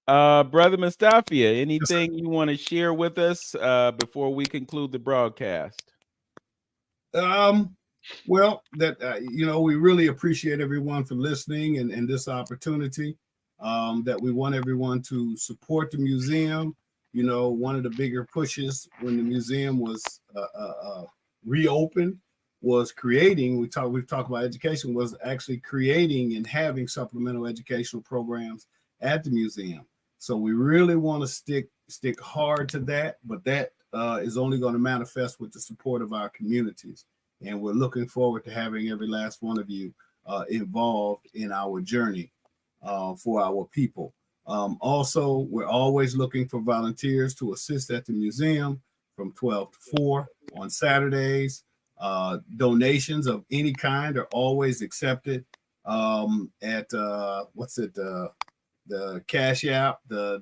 [SPEAKER 2] Brother Mestophia,
[SPEAKER 3] Yes, sir.
[SPEAKER 2] anything you want to share with us before we conclude the broadcast?
[SPEAKER 3] Um, well, that we really appreciate everyone for listening and this opportunity. That we want everyone to support the museum. One of the bigger pushes when the museum was reopened was creating. We've talked about education, was actually creating and having supplemental educational programs at the museum. So we really want to stick hard to that, but that is only going to manifest with the support of our communities. And we're looking forward to having every last one of you involved in our journey for our people. Also, we're always looking for volunteers to assist at the museum from 12 to 4 on Saturdays. Donations of any kind are always accepted at the Cash App, the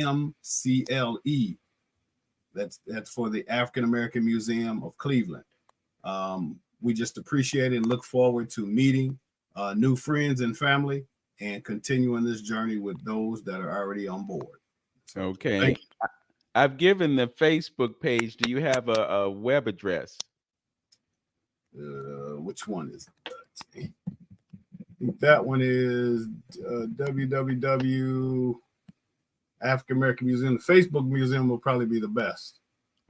[SPEAKER 3] $AAMCLE. That's for the African American Museum of Cleveland. We just appreciate it and look forward to meeting new friends and family and continuing this journey with those that are already on board. So,
[SPEAKER 2] Okay.
[SPEAKER 3] thank
[SPEAKER 2] I've given the Facebook page. Do you have a web address?
[SPEAKER 3] you. Which one is that? I think that one is www. African American Museum. The Facebook Museum will probably be the best.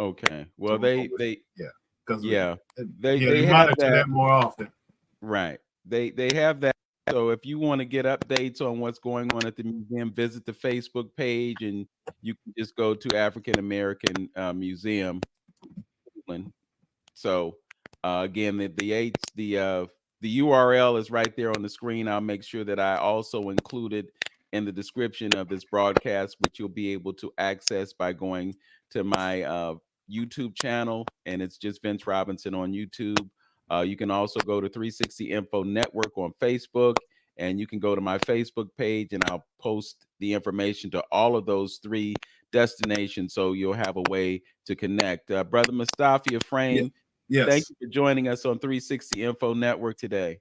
[SPEAKER 2] Okay. Well, they
[SPEAKER 3] Yeah, because
[SPEAKER 2] yeah,
[SPEAKER 3] they
[SPEAKER 2] they have
[SPEAKER 3] monitor
[SPEAKER 2] that.
[SPEAKER 3] that more often.
[SPEAKER 2] Right. They have that. So if you want to get updates on what's going on at the museum, visit the Facebook page, and you can just go to African American Museum. So again, the URL is right there on the screen. I'll make sure that I also include it in the description of this broadcast, which you'll be able to access by going to my YouTube channel, and it's just Vince Robinson on YouTube. You can also go to 360 Info Network on Facebook, and you can go to my Facebook page, and I'll post the information to all of those three destinations, so you'll have a way to connect. Brother Mestophia
[SPEAKER 3] Yeah.
[SPEAKER 2] Frame, thank
[SPEAKER 3] Yes.
[SPEAKER 2] you for joining us on 360 Info Network today.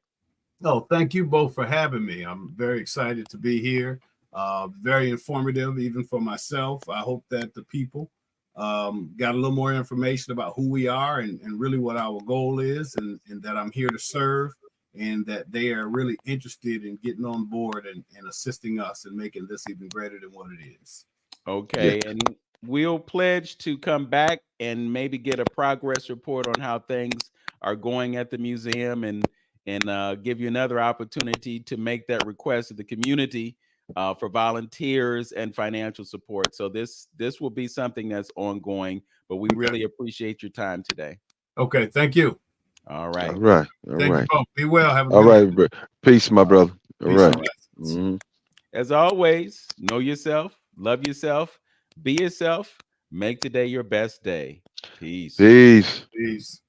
[SPEAKER 3] Oh, thank you both for having me. I'm very excited to be here. Very informative, even for myself. I hope that the people got a little more information about who we are and really what our goal is, and that I'm here to serve, and that they are really interested in getting on board and assisting us and making this even greater than what it is.
[SPEAKER 2] Okay, and we'll pledge to come back and maybe get a progress report on how things are going at the museum, and give you another opportunity to make that request to the community for volunteers and financial support. So this will be something that's ongoing, but we
[SPEAKER 3] Okay.
[SPEAKER 2] really appreciate your time today.
[SPEAKER 3] Okay, thank you.
[SPEAKER 2] All
[SPEAKER 1] All
[SPEAKER 2] right.
[SPEAKER 1] right. All
[SPEAKER 3] Thank you
[SPEAKER 1] right.
[SPEAKER 3] both. Be well. Have a
[SPEAKER 1] All
[SPEAKER 3] good
[SPEAKER 1] right.
[SPEAKER 3] day.
[SPEAKER 1] Peace, my brother. All
[SPEAKER 3] Peace and
[SPEAKER 1] right.
[SPEAKER 3] blessings.
[SPEAKER 1] Mhm.
[SPEAKER 2] As always, know yourself, love yourself, be yourself, make today your best day. Peace.
[SPEAKER 1] Peace.
[SPEAKER 3] Peace.